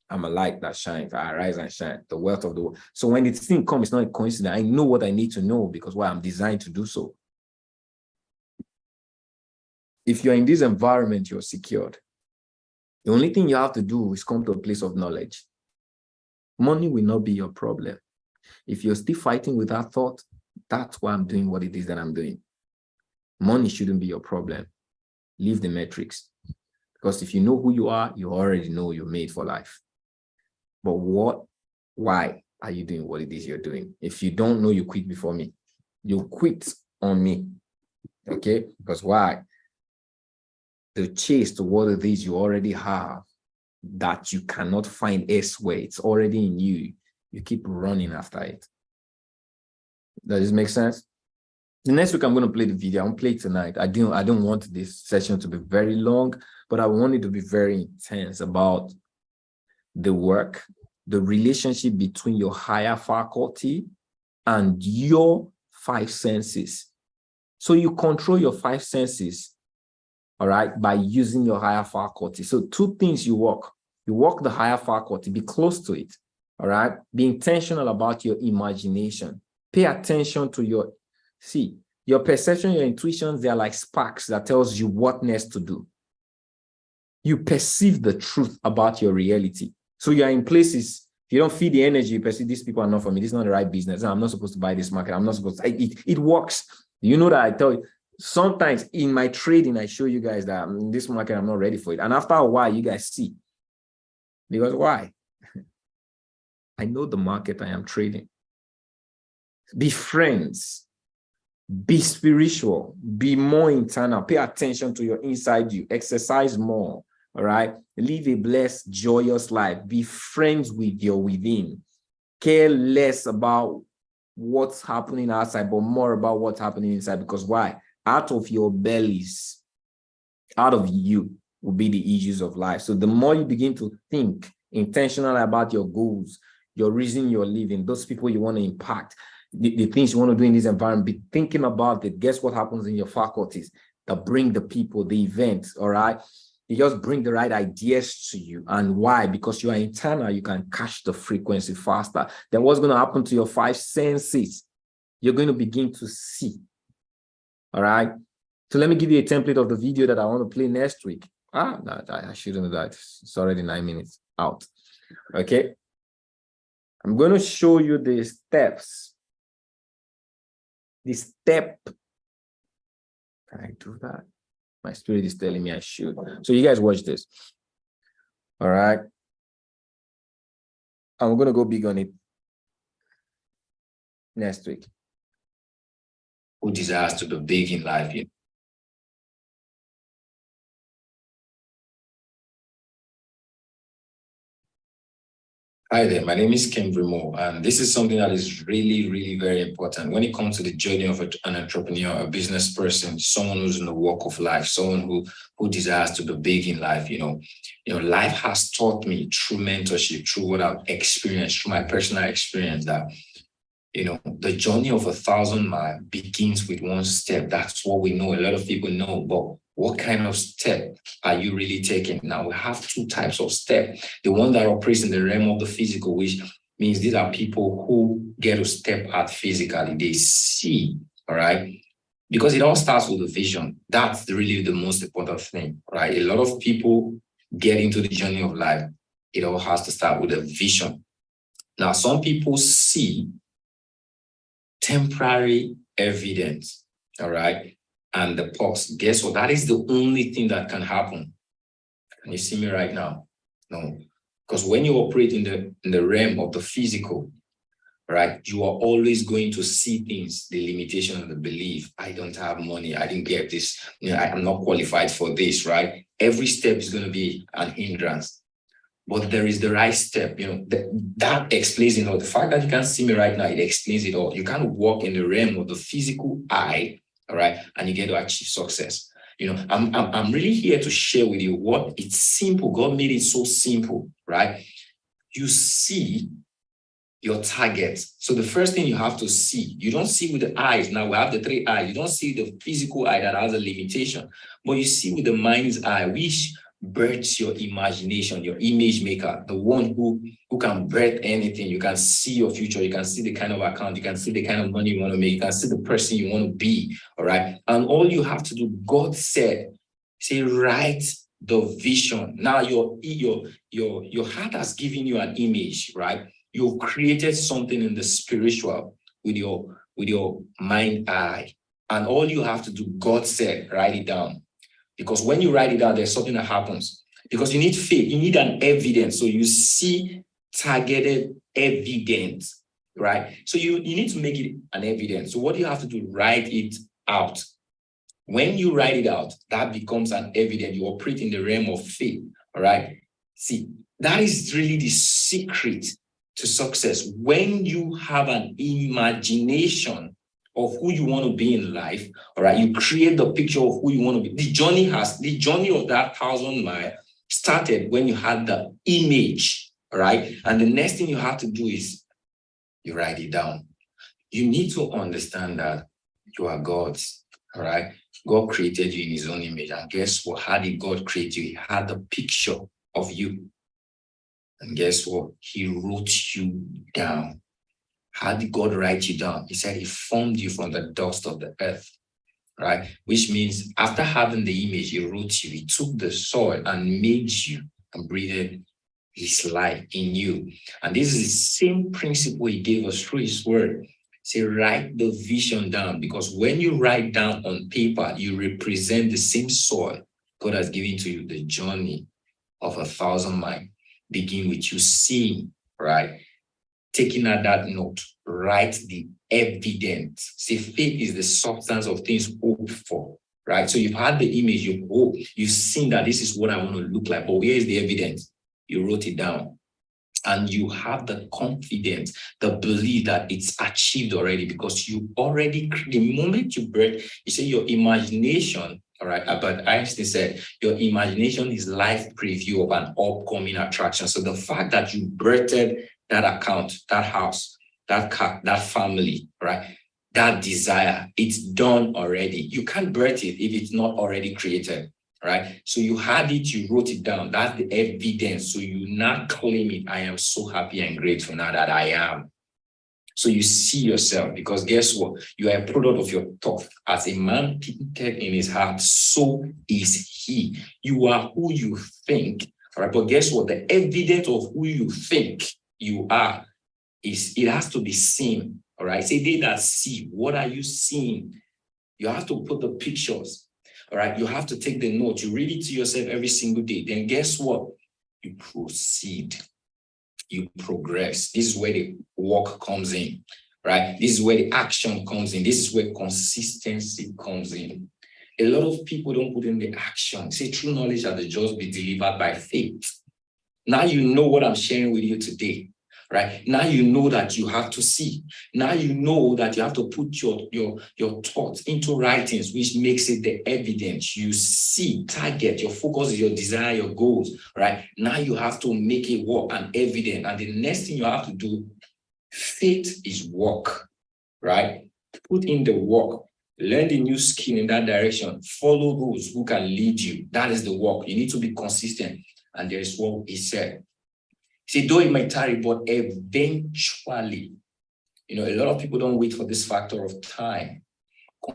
I'm a light that shines. I arise and shine. The wealth of the world. So when the thing comes, it's not a coincidence. I know what I need to know, because why? I'm designed to do so. If you're in this environment, you're secured. The only thing you have to do is come to a place of knowledge. Money will not be your problem. If you're still fighting with that thought, that's why I'm doing what it is that I'm doing. Money shouldn't be your problem. Leave the metrics. Because if you know who you are, you already know you're made for life. But why are you doing what it is you're doing? If you don't know, you quit before me. You quit on me. Okay? Because why? The chase to what it is you already have that you cannot find elsewhere. It's already in you. You keep running after it. Does this make sense? The next week, I'm going to play the video. I'm play it tonight. I don't want this session to be very long, but I want it to be very intense about the work, the relationship between your higher faculty and your 5 senses. So you control your 5 senses, all right, by using your higher faculty. So 2 things you work. You work the higher faculty, be close to it, all right? Be intentional about your imagination. Pay attention to your perception, your intuitions, they're like sparks that tells you what next to do. You perceive the truth about your reality. So you're in places, if you don't feel the energy, you perceive these people are not for me. This is not the right business. I'm not supposed to buy this market. I'm not supposed to, it works. You know that I tell you, sometimes in my trading, I show you guys that in this market, I'm not ready for it. And after a while, you guys see. Because why? I know the market I am trading. Be friends. Be spiritual. Be more internal. Pay attention to your inside you. Exercise more. All right. Live a blessed, joyous life. Be friends with your within. Care less about what's happening outside, but more about what's happening inside. Because why? Out of your bellies, out of you will be the issues of life. So the more you begin to think intentionally about your goals, your reason you're living, those people you want to impact, the things you want to do in this environment, be thinking about it. Guess what happens in your faculties that bring the people, the events, all right? You just bring the right ideas to you. And why? Because you are internal, you can catch the frequency faster. Then what's going to happen to your 5 senses? You're going to begin to see, all right? So let me give you a template of the video that I want to play next week. No, I shouldn't do that. It's already 9 minutes out. Okay. I'm going to show you the steps. The step. Can I do that? My spirit is telling me I should. So you guys watch this. All right. I'm going to go big on it next week. Who desires to be big in life? Hi there, my name is Ken Brimo, and this is something that is really, really very important when it comes to the journey of an entrepreneur, a business person, someone who's in the walk of life, someone who desires to be big in life. Life has taught me through mentorship, through what I've experienced, through my personal experience, that the journey of 1,000 miles begins with one step. That's what we know. A lot of people know, but what kind of step are you really taking? Now, we have two types of step. The one that operates in the realm of the physical, which means these are people who get to step out physically. They see, all right? Because it all starts with a vision. That's really the most important thing, right? A lot of people get into the journey of life. It all has to start with a vision. Now, some people see temporary evidence, all right? And the pause. Guess what? That is the only thing that can happen. Can you see me right now? No. Because when you operate in the realm of the physical, right, you are always going to see things, the limitation and the belief. I don't have money. I didn't get this. I'm not qualified for this, right? Every step is going to be an hindrance. But there is the right step, that explains it all. The fact that you can't see me right now, it explains it all. You can't walk in the realm of the physical eye, all right, and you get to achieve success. I'm really here to share with you what it's simple. God made it so simple, right? You see your target. So the first thing you have to see, you don't see with the eyes. Now we have the 3 eyes. You don't see the physical eye that has a limitation, but you see with the mind's eye, which births your imagination, your image maker, the one who can birth anything. You can see your future. You can see the kind of account. You can see the kind of money you want to make. You can see the person you want to be, all right? And all you have to do, God said, say, write the vision. Now your heart has given you an image, right? You've created something in the spiritual with your mind eye. And all you have to do, God said, write it down. Because when you write it down, there's something that happens. Because you need faith, you need an evidence. So you see targeted evidence, right? So you need to make it an evidence. So what you have to do, write it out. When you write it out, that becomes an evidence. You operate in the realm of faith, all right? See, that is really the secret to success. When you have an imagination of who you want to be in life, all right, you create the picture of who you want to be. The journey of that 1,000 mile started when you had the image, all right? And the next thing you have to do is you write it down. You need to understand that you are God's, all right? God created you in his own image. And guess what? How did God create you? He had the picture of you. And guess what? He wrote you down. How did God write you down? He said he formed you from the dust of the earth, right? Which means after having the image, he wrote you. He took the soil and made you and breathed his life in you. And this is the same principle he gave us through his word. Say, write the vision down, because when you write down on paper, you represent the same soil God has given to you. The journey of 1,000 miles begin with you seeing, right? Taking out that note, write the evidence. See, faith is the substance of things hoped for, right? So you've had the image, you've seen that this is what I want to look like, but where is the evidence? You wrote it down. And you have the confidence, the belief that it's achieved already, because you already, the moment you birth, you say your imagination, all right, Albert Einstein said, your imagination is life preview of an upcoming attraction. So the fact that you birthed that account, that house, that car, that family, right, that desire, it's done already. You can't birth it if it's not already created. Right? So you had it, you wrote it down. That's the evidence. So you now claim it. I am so happy and grateful now that I am. So you see yourself, because guess what? You are a product of your thought. As a man thinking in his heart, so is he. You are who you think. All right. But guess what? The evidence of who you think you are it has to be seen. All right. Say they that see. What are you seeing? You have to put the pictures. All right, you have to take the note. You read it to yourself every single day. Then guess what? You proceed. You progress. This is where the work comes in, right? This is where the action comes in. This is where consistency comes in. A lot of people don't put in the action. Say true knowledge shall just be delivered by faith. Now you know what I'm sharing with you today. right? Now you know that you have to see. Now you know that you have to put your thoughts into writings, which makes it the evidence. You see, target, your focus is your desire, your goals, right? Now you have to make it work and evident. And the next thing you have to do, faith is work, right? Put in the work. Learn the new skill in that direction. Follow those who can lead you. That is the work. You need to be consistent. And there is what he said. See, though it might tarry, but eventually, a lot of people don't wait for this factor of time.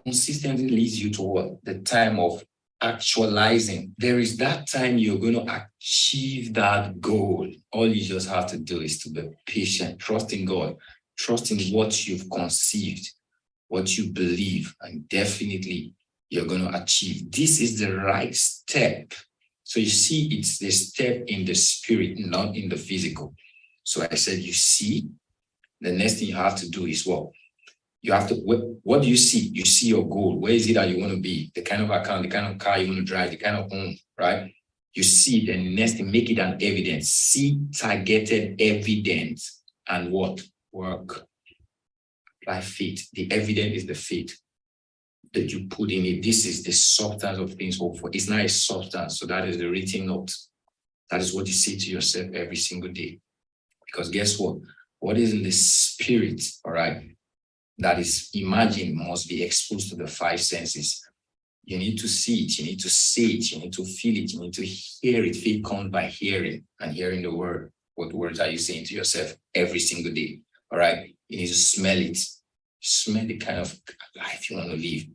Consistently leads you to what? The time of actualizing. There is that time you're going to achieve that goal. All you just have to do is to be patient, trust in God, trust in what you've conceived, what you believe, and definitely you're going to achieve. This is the right step. So you see, it's the step in the spirit, not in the physical. So I said, you see, the next thing you have to do is what? You have to, what do you see? You see your goal. Where is it that you want to be? The kind of account, the kind of car you want to drive, the kind of home, right? You see it, and the next thing, make it an evidence. See targeted evidence and what? Work. Apply faith. The evidence is the faith that you put in it. This is the substance of things hoped for. It's not a substance. So that is the written note. That is what you say to yourself every single day. Because guess what? What is in the spirit, all right, that is imagined must be exposed to the five senses. You need to see it. You need to say it. You need to feel it. You need to hear it. Faith comes by hearing and hearing the word. What words are you saying to yourself every single day? All right. You need to smell it. Smell the kind of life you want to live.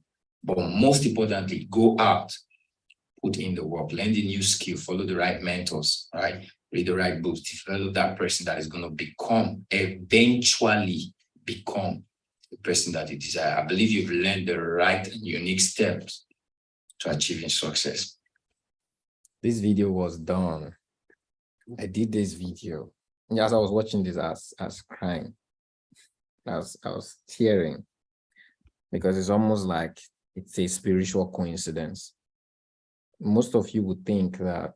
But most importantly, go out, put in the work, learn the new skill, follow the right mentors, right? Read the right books, develop that person that is going to eventually become the person that you desire. I believe you've learned the right and unique steps to achieving success. This video was done. I did this video. As I was watching this, I was crying. I was tearing, because it's almost like it's a spiritual coincidence. Most of you would think that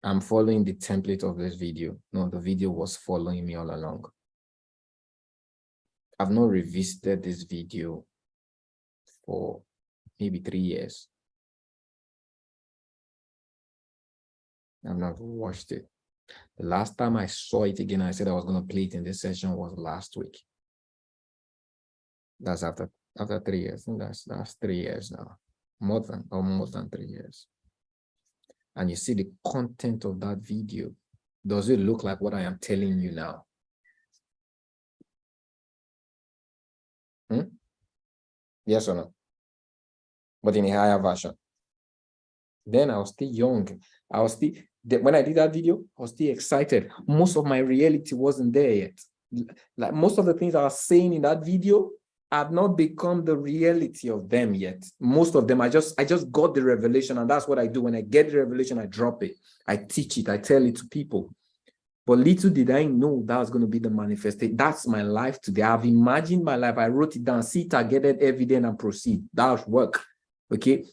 I'm following the template of this video. No, the video was following me all along. I've not revisited this video for maybe 3 years. I've not watched it. The last time I saw it again, I said I was going to play it in this session, was last week. That's after 3 years. I think that's 3 years now. More than 3 years. And you see the content of that video. Does it look like what I am telling you now? Yes or no? But in a higher version. Then I was still young. When I did that video, I was still excited. Most of my reality wasn't there yet. Like most of the things I was saying in that video have not become the reality of them yet. Most of them, I just got the revelation, and that's what I do. When I get the revelation, I drop it. I teach it. I tell it to people. But little did I know that was going to be the manifestation. That's my life today. I've imagined my life. I wrote it down. See targeted evidence and proceed. That's work. Okay.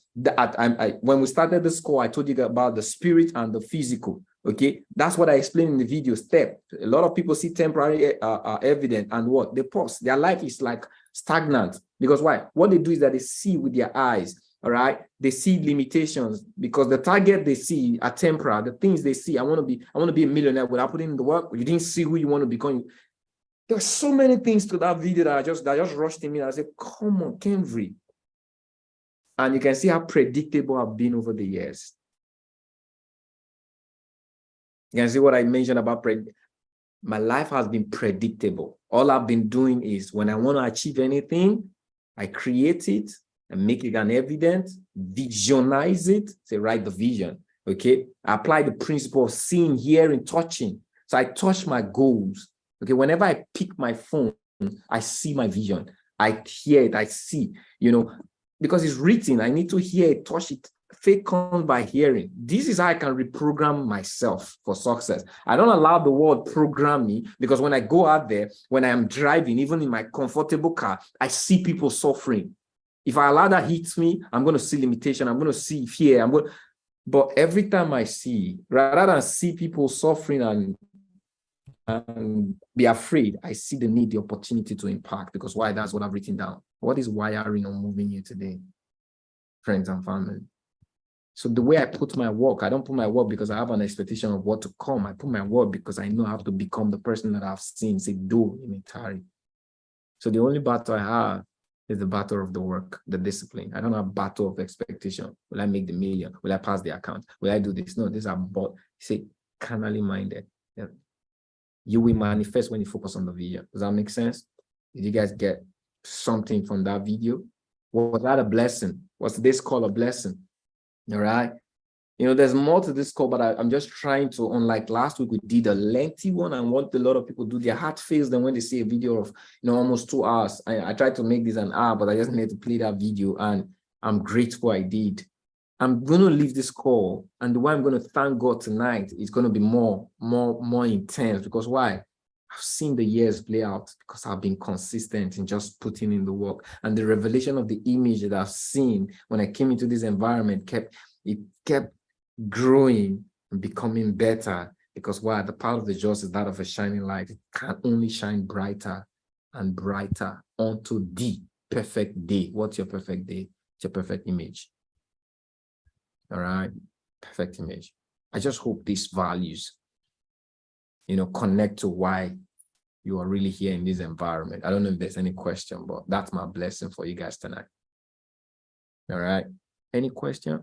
When we started this call, I told you about the spirit and the physical. Okay. That's what I explained in the video step. A lot of people see temporary evidence and what? They pause. Their life is like stagnant. Because why? What they do is that they see with their eyes. All right. They see limitations because the target they see are temporary. The things they see, I want to be a millionaire without putting in the work. You didn't see who you want to become. There's so many things to that video that just rushed in me. I said, come on, Kenvry. And you can see how predictable I've been over the years. You can see what I mentioned about my life has been predictable. All I've been doing is when I want to achieve anything, I create it and make it an evidence, visionize it, say, write the vision. Okay. I apply the principle of seeing, hearing, touching. So I touch my goals. Okay. Whenever I pick my phone, I see my vision. I hear it. I see, because it's written, I need to hear it, touch it. Faith comes by hearing. This is how I can reprogram myself for success. I don't allow the world program me, because when I go out there, when I am driving, even in my comfortable car, I see people suffering. If I allow that hits me, I'm going to see limitation. I'm going to see fear. But every time I see, rather than see people suffering and and be afraid. I see the need, the opportunity to impact, because why? That's what I've written down. What is wiring or moving you today? Friends and family. So the way I put my work, I don't put my work because I have an expectation of what to come. I put my work because I know I have to become the person that I've seen say do in entirety. So the only battle I have is the battle of the work, the discipline. I don't have battle of expectation. Will I make the million? Will I pass the account? Will I do this? No, these are but say carnally minded. Yeah. You will manifest when you focus on the video. Does that make sense? Did you guys get something from that video? Was that a blessing? Was this call a blessing? All right. You know, there's more to this call, but I'm just trying to, unlike last week, we did a lengthy one, and what a lot of people do, their heart fails them when they see a video of, almost 2 hours. I tried to make this an hour, but I just need to play that video, and I'm grateful I did. I'm going to leave this call, and the way I'm going to thank God tonight is going to be more intense, because why? I've seen the years play out because I've been consistent in just putting in the work, and the revelation of the image that I've seen when I came into this environment kept growing and becoming better, because why? The part of the jaws is that of a shining light. It can only shine brighter and brighter onto the perfect day. What's your perfect day? It's your perfect image. All right, perfect image. I just hope these values, connect to why you are really here in this environment. I don't know if there's any question, but that's my blessing for you guys tonight. All right, any question?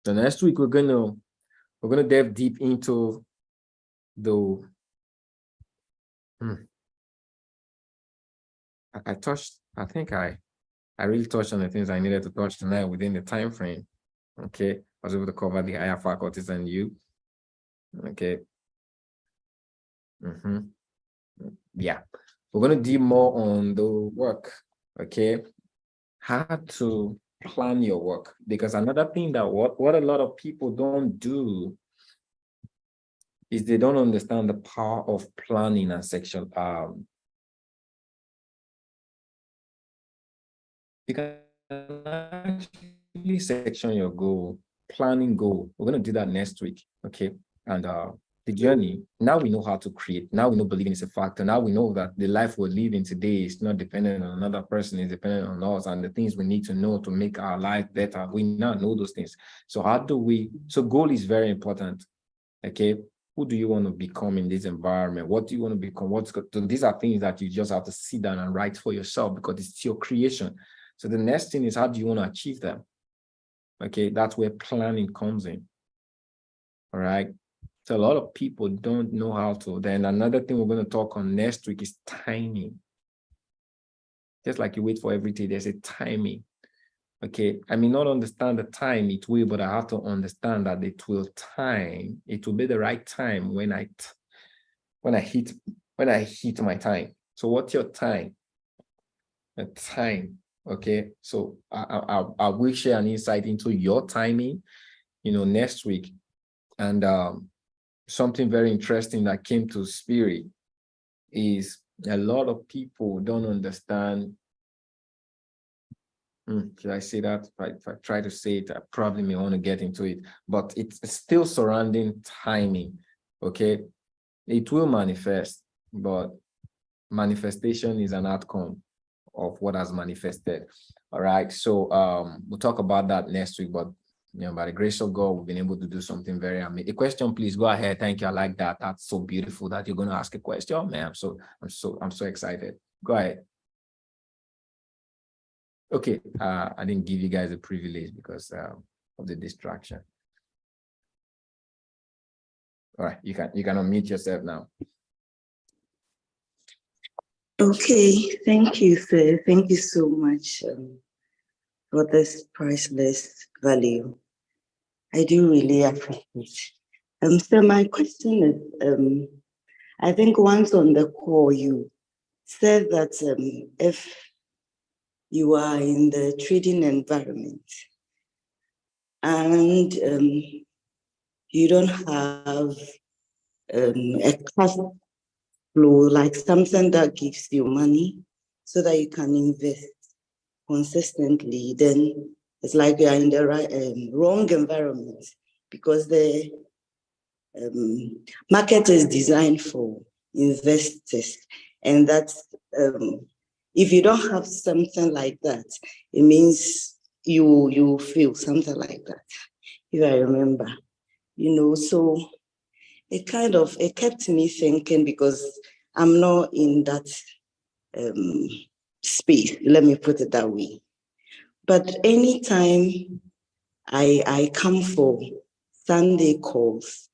The next week we're gonna dive deep into the I really touched on the things I needed to touch tonight within the time frame. Okay, I was able to cover the higher faculties and you. Okay. Yeah, we're gonna do more on the work. Okay, how to plan your work, because another thing that what a lot of people don't do is they don't understand the power of planning and section. You can actually section your goal, planning goal. We're going to do that next week, okay? And the journey, now we know how to create. Now we know believing is a factor. Now we know that the life we're living today is not dependent on another person, it's dependent on us, and the things we need to know to make our life better. We now know those things. So so goal is very important, okay? Who do you want to become in this environment? What do you want to become? So these are things that you just have to sit down and write for yourself, because it's your creation. So the next thing is, how do you want to achieve them? Okay, that's where planning comes in. All right. So a lot of people don't know how to. Then another thing we're going to talk on next week is timing. Just like you wait for everything, there's a timing. Okay, I may not understand the time it will, but I have to understand that it will be the right time when I hit my time. So what's your time? A time. Okay, so I will share an insight into your timing, next week. And something very interesting that came to spirit is a lot of people don't understand. Should I say that? If I try to say it, I probably may want to get into it, but it's still surrounding timing. Okay, it will manifest, but manifestation is an outcome of what has manifested. All right, so we'll talk about that next week, but by the grace of God, we've been able to do something very amazing. A question, please go ahead. Thank you. I like that. That's so beautiful that you're going to ask a question. Oh man, I'm so excited. Go ahead. Okay, I didn't give you guys a privilege because of the distraction. All right, you can unmute yourself now. Okay, thank you, sir. Thank you so much for this priceless value. I do really appreciate it. So my question is, I think once on the call, you said that if you are in the trading environment and you don't have a cash flow, like something that gives you money so that you can invest consistently, then it's like you're in the wrong environment. because the market is designed for investors, and that's if you don't have something like that, it means you feel something like that. If I remember, so it kept me thinking, because I'm not in that space, let me put it that way. But anytime I come for Sunday calls,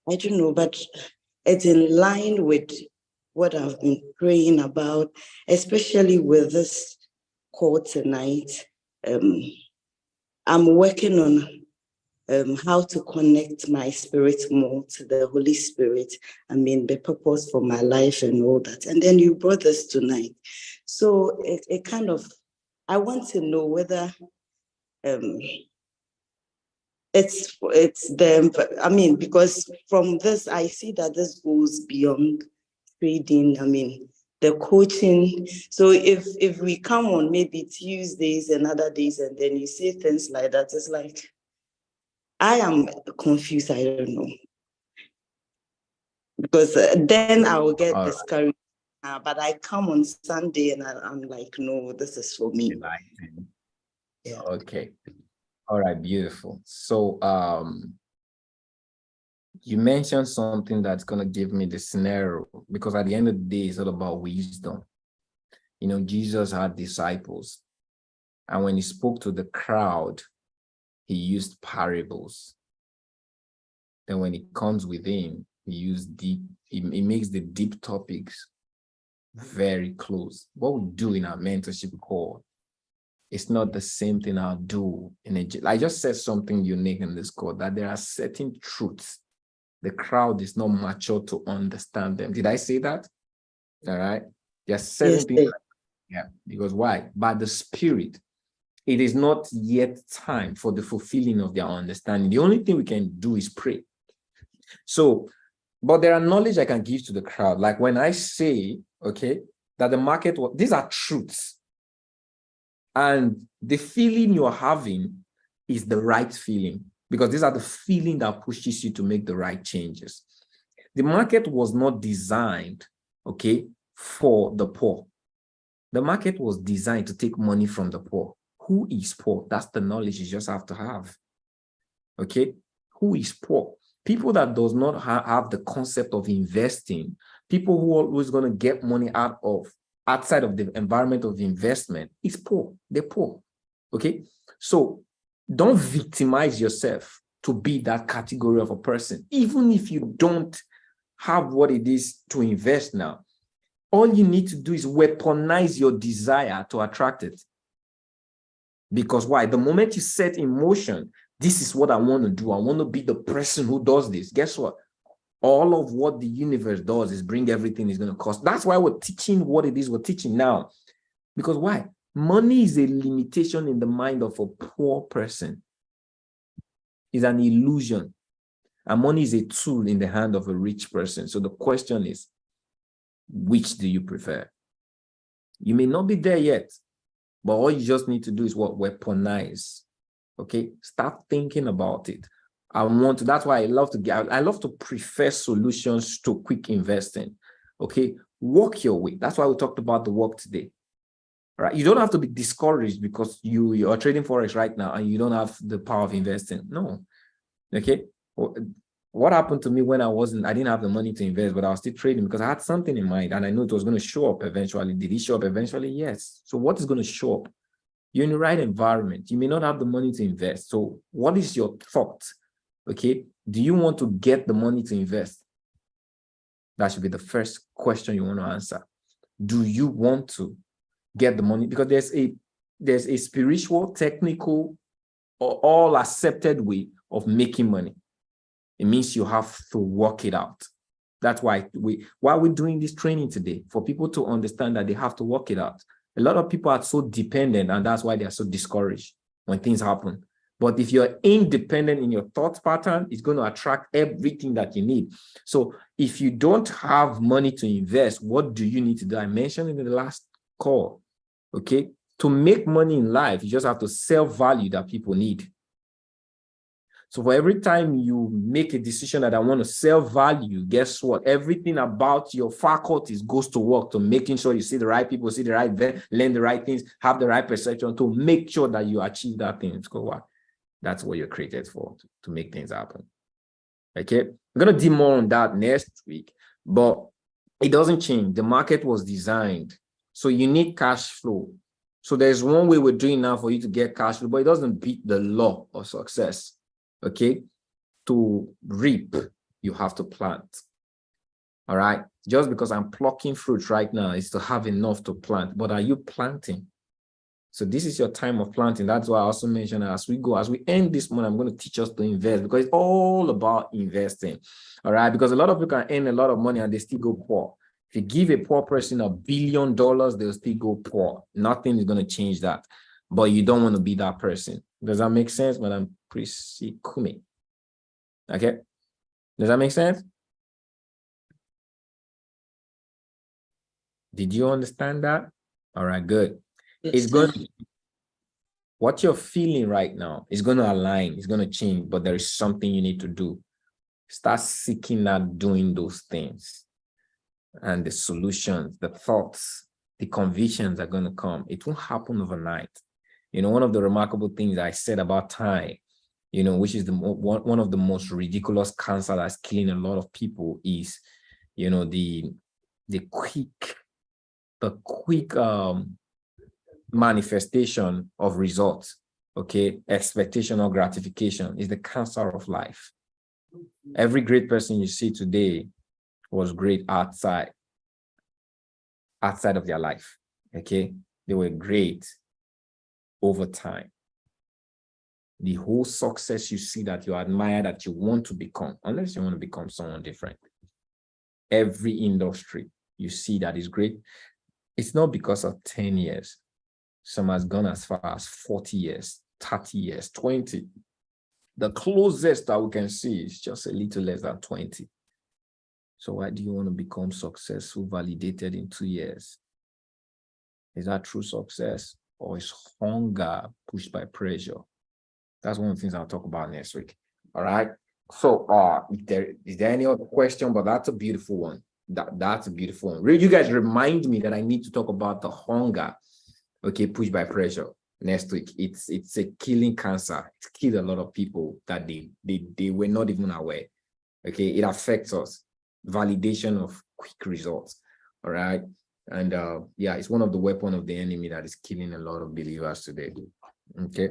I don't know, but it's in line with what I've been praying about, especially with this call tonight. I'm working on how to connect my spirit more to the Holy Spirit. I mean, the purpose for my life and all that. And then you brought this tonight. So it kind of, I want to know whether it's them. I mean, because from this, I see that this goes beyond trading. I mean, the coaching. So if we come on maybe Tuesdays and other days, and then you say things like that, it's like, I am confused. I don't know. Because then I will get discouraged. But I come on Sunday and I'm like, no, this is for me. Yeah. Okay. All right, beautiful. So you mentioned something that's going to give me the scenario, because at the end of the day, it's all about wisdom. Jesus had disciples, and when he spoke to the crowd, he used parables. Then when it comes within, he used deep, he makes the deep topics very close. What we do in our mentorship call, it's not the same thing I'll do I just said something unique in this call, that there are certain truths the crowd is not mature to understand them. Did I say that? All right. There are certain things. Yeah. Because why? By the Spirit, it is not yet time for the fulfilling of their understanding. The only thing we can do is pray. So, but there are knowledge I can give to the crowd. Like when I say, okay, that the market, these are truths. And the feeling you're having is the right feeling, because these are the feeling that pushes you to make the right changes. The market was not designed, okay, for the poor. The market was designed to take money from the poor. Who is poor? That's the knowledge you just have to have. Okay? Who is poor? People that does not have the concept of investing, people who are always going to get money outside of the environment of investment, is poor. They're poor. Okay? So don't victimize yourself to be that category of a person. Even if you don't have what it is to invest now, all you need to do is weaponize your desire to attract it. Because why? The moment you set in motion, this is what I want to do. I want to be the person who does this. Guess what? All of what the universe does is bring everything is going to cost. That's why we're teaching what it is we're teaching now. Because why? Money is a limitation in the mind of a poor person. It's an illusion. And money is a tool in the hand of a rich person. So the question is, which do you prefer? You may not be there yet, but all you just need to do is what? Weaponize. Okay? Start thinking about it. That's why I love to prefer solutions to quick investing. Okay? Walk your way. That's why we talked about the walk today. All right? You don't have to be discouraged because you are trading Forex right now and you don't have the power of investing. No. Okay? What happened to me when I didn't have the money to invest, but I was still trading because I had something in mind and I knew it was going to show up eventually. Did it show up eventually? Yes. So what is going to show up? You're in the right environment. You may not have the money to invest. So what is your thought? Okay. Do you want to get the money to invest? That should be the first question you want to answer. Do you want to get the money? Because there's a spiritual, technical, or all accepted way of making money. It means you have to work it out. That's why we're doing this training today, for people to understand that they have to work it out. A lot of people are so dependent, and that's why they're so discouraged when things happen. But if you're independent in your thought pattern, it's going to attract everything that you need. So if you don't have money to invest, what do you need to do? I mentioned in the last call, okay? To make money in life, you just have to sell value that people need. So for every time you make a decision that I want to sell value, guess what? Everything about your faculties goes to work to making sure you see the right people, see the right event, learn the right things, have the right perception to make sure that you achieve that thing. That's what you're created for, to make things happen. Okay, we're going to do more on that next week, but it doesn't change. The market was designed. So you need cash flow. So there's one way we're doing now for you to get cash flow, but it doesn't beat the law of success. Okay, to reap, you have to plant. All right, just because I'm plucking fruit right now is to have enough to plant, but are you planting? So this is your time of planting. That's why I also mentioned as we end this month, I'm going to teach us to invest, because it's all about investing. All right, because a lot of people can earn a lot of money and they still go poor. If you give a poor person $1 billion, they'll still go poor. Nothing is going to change that. But you don't want to be that person. Does that make sense, Madam Prissy Kumi? Okay. Does that make sense? Did you understand that? All right, good. Yes, It's going to, what you're feeling right now is going to align, it's going to change, but there is something you need to do. Start seeking out doing those things. And the solutions, the thoughts, the convictions are going to come. It won't happen overnight. You know, one of the remarkable things I said about time, you know, which is one of the most ridiculous cancer that's killing a lot of people, is, you know, the quick manifestation of results. Okay, expectation or gratification is the cancer of life. Every great person you see today was great outside of their life. Okay, they were great over time. The whole success you see that you admire, that you want to become, unless you want to become someone different, every industry you see that is great, it's not because of 10 years. Some has gone as far as 40 years, 30 years, 20. The closest that we can see is just a little less than 20. So why do you want to become successful, validated in 2 years? Is that true success, or is hunger pushed by pressure? That's one of the things I'll talk about next week. All right. So is there any other question? But that's a beautiful one. That's a beautiful one. You guys remind me that I need to talk about the hunger, okay, pushed by pressure next week. It's a killing cancer. It's killed a lot of people that they were not even aware. Okay, it affects us. Validation of quick results. All right. And yeah, it's one of the weapons of the enemy that is killing a lot of believers today. Okay.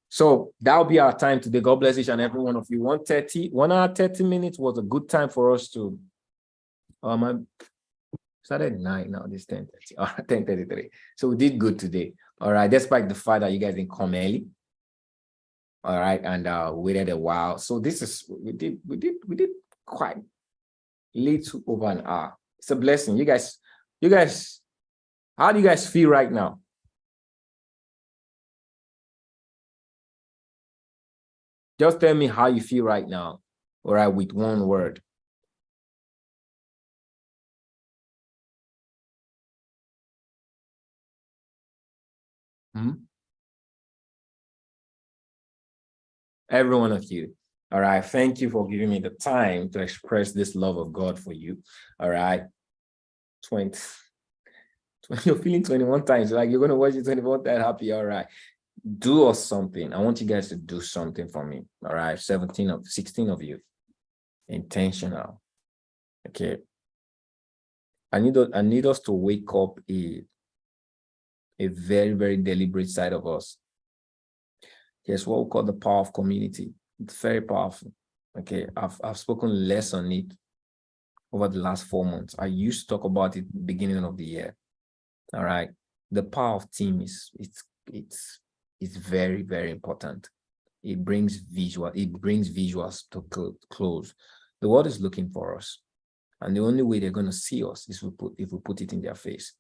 So that'll be our time today. God bless each and every one of you. 1 hour, 30 minutes was a good time for us to I started 9 now, this 10:30. 10:33. So we did good today. All right, despite the fact that you guys didn't come early. All right, and waited a while. So this is we did quite little over an hour. It's a blessing. You guys, how do you guys feel right now? Just tell me how you feel right now. All right, with one word. Every one of you. All right. Thank you for giving me the time to express this love of God for you. All right. 20 you're feeling 21 times, like you're going to watch it 21 times happy. All right. Do us something. I want you guys to do something for me. All right. 16 of you. Intentional. Okay. I need us to wake up a very, very deliberate side of us. Yes, what we call the power of community. It's very powerful. Okay, I've spoken less on it over the last 4 months. I used to talk about it beginning of the year. All right, the power of team it's very, very important. It brings visuals to close. The world is looking for us, and the only way they're going to see us is if we put it in their face.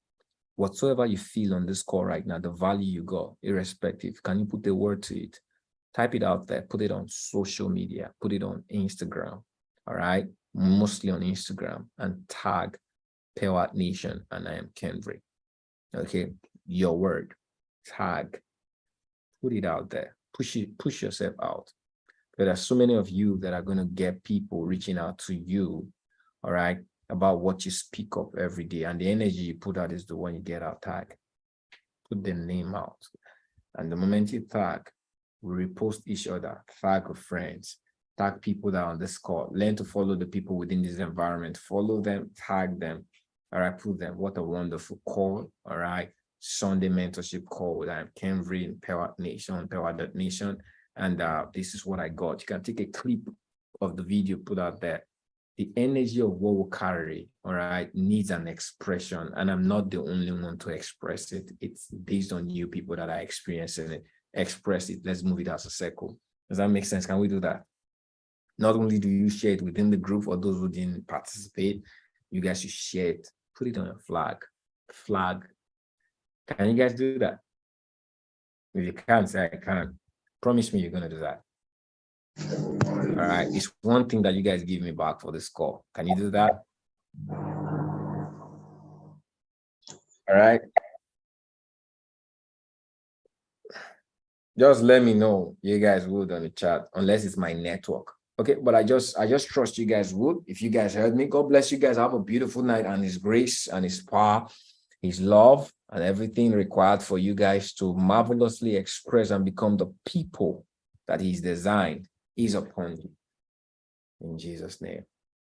Whatsoever you feel on this call right now, the value you got, irrespective, can you put the word to it? Type it out there, put it on social media, put it on Instagram, all right? Mostly on Instagram, and tag Pure Nation and I am Kendrick. Okay, your word, tag, put it out there, push yourself out. There are so many of you that are going to get people reaching out to you, all right, about what you speak of every day. And the energy you put out is the one you get out. Tag. Put the name out. And the moment you tag, we repost each other, tag of friends, tag people that are on this call. Learn to follow the people within this environment. Follow them, tag them. All right, put them. What a wonderful call. All right. Sunday mentorship call with Kenvry and Power Nation, Power.Nation. And this is what I got. You can take a clip of the video, put out there. The energy of what we carry, all right, needs an expression. And I'm not the only one to express it. It's based on you people that are experiencing it. Express it. Let's move it as a circle. Does that make sense? Can we do that? Not only do you share it within the group or those who didn't participate, you guys should share it. Put it on your flag. Flag. Can you guys do that? If you can't, say I can't. Promise me you're going to do that. All right. It's one thing that you guys give me back for this call. Can you do that? All right. Just let me know you guys would on the chat, unless it's my network. Okay, but I just trust you guys would. If you guys heard me, God bless you guys. Have a beautiful night, and His grace and His power, His love, and everything required for you guys to marvelously express and become the people that He's designed is upon you. In Jesus' name.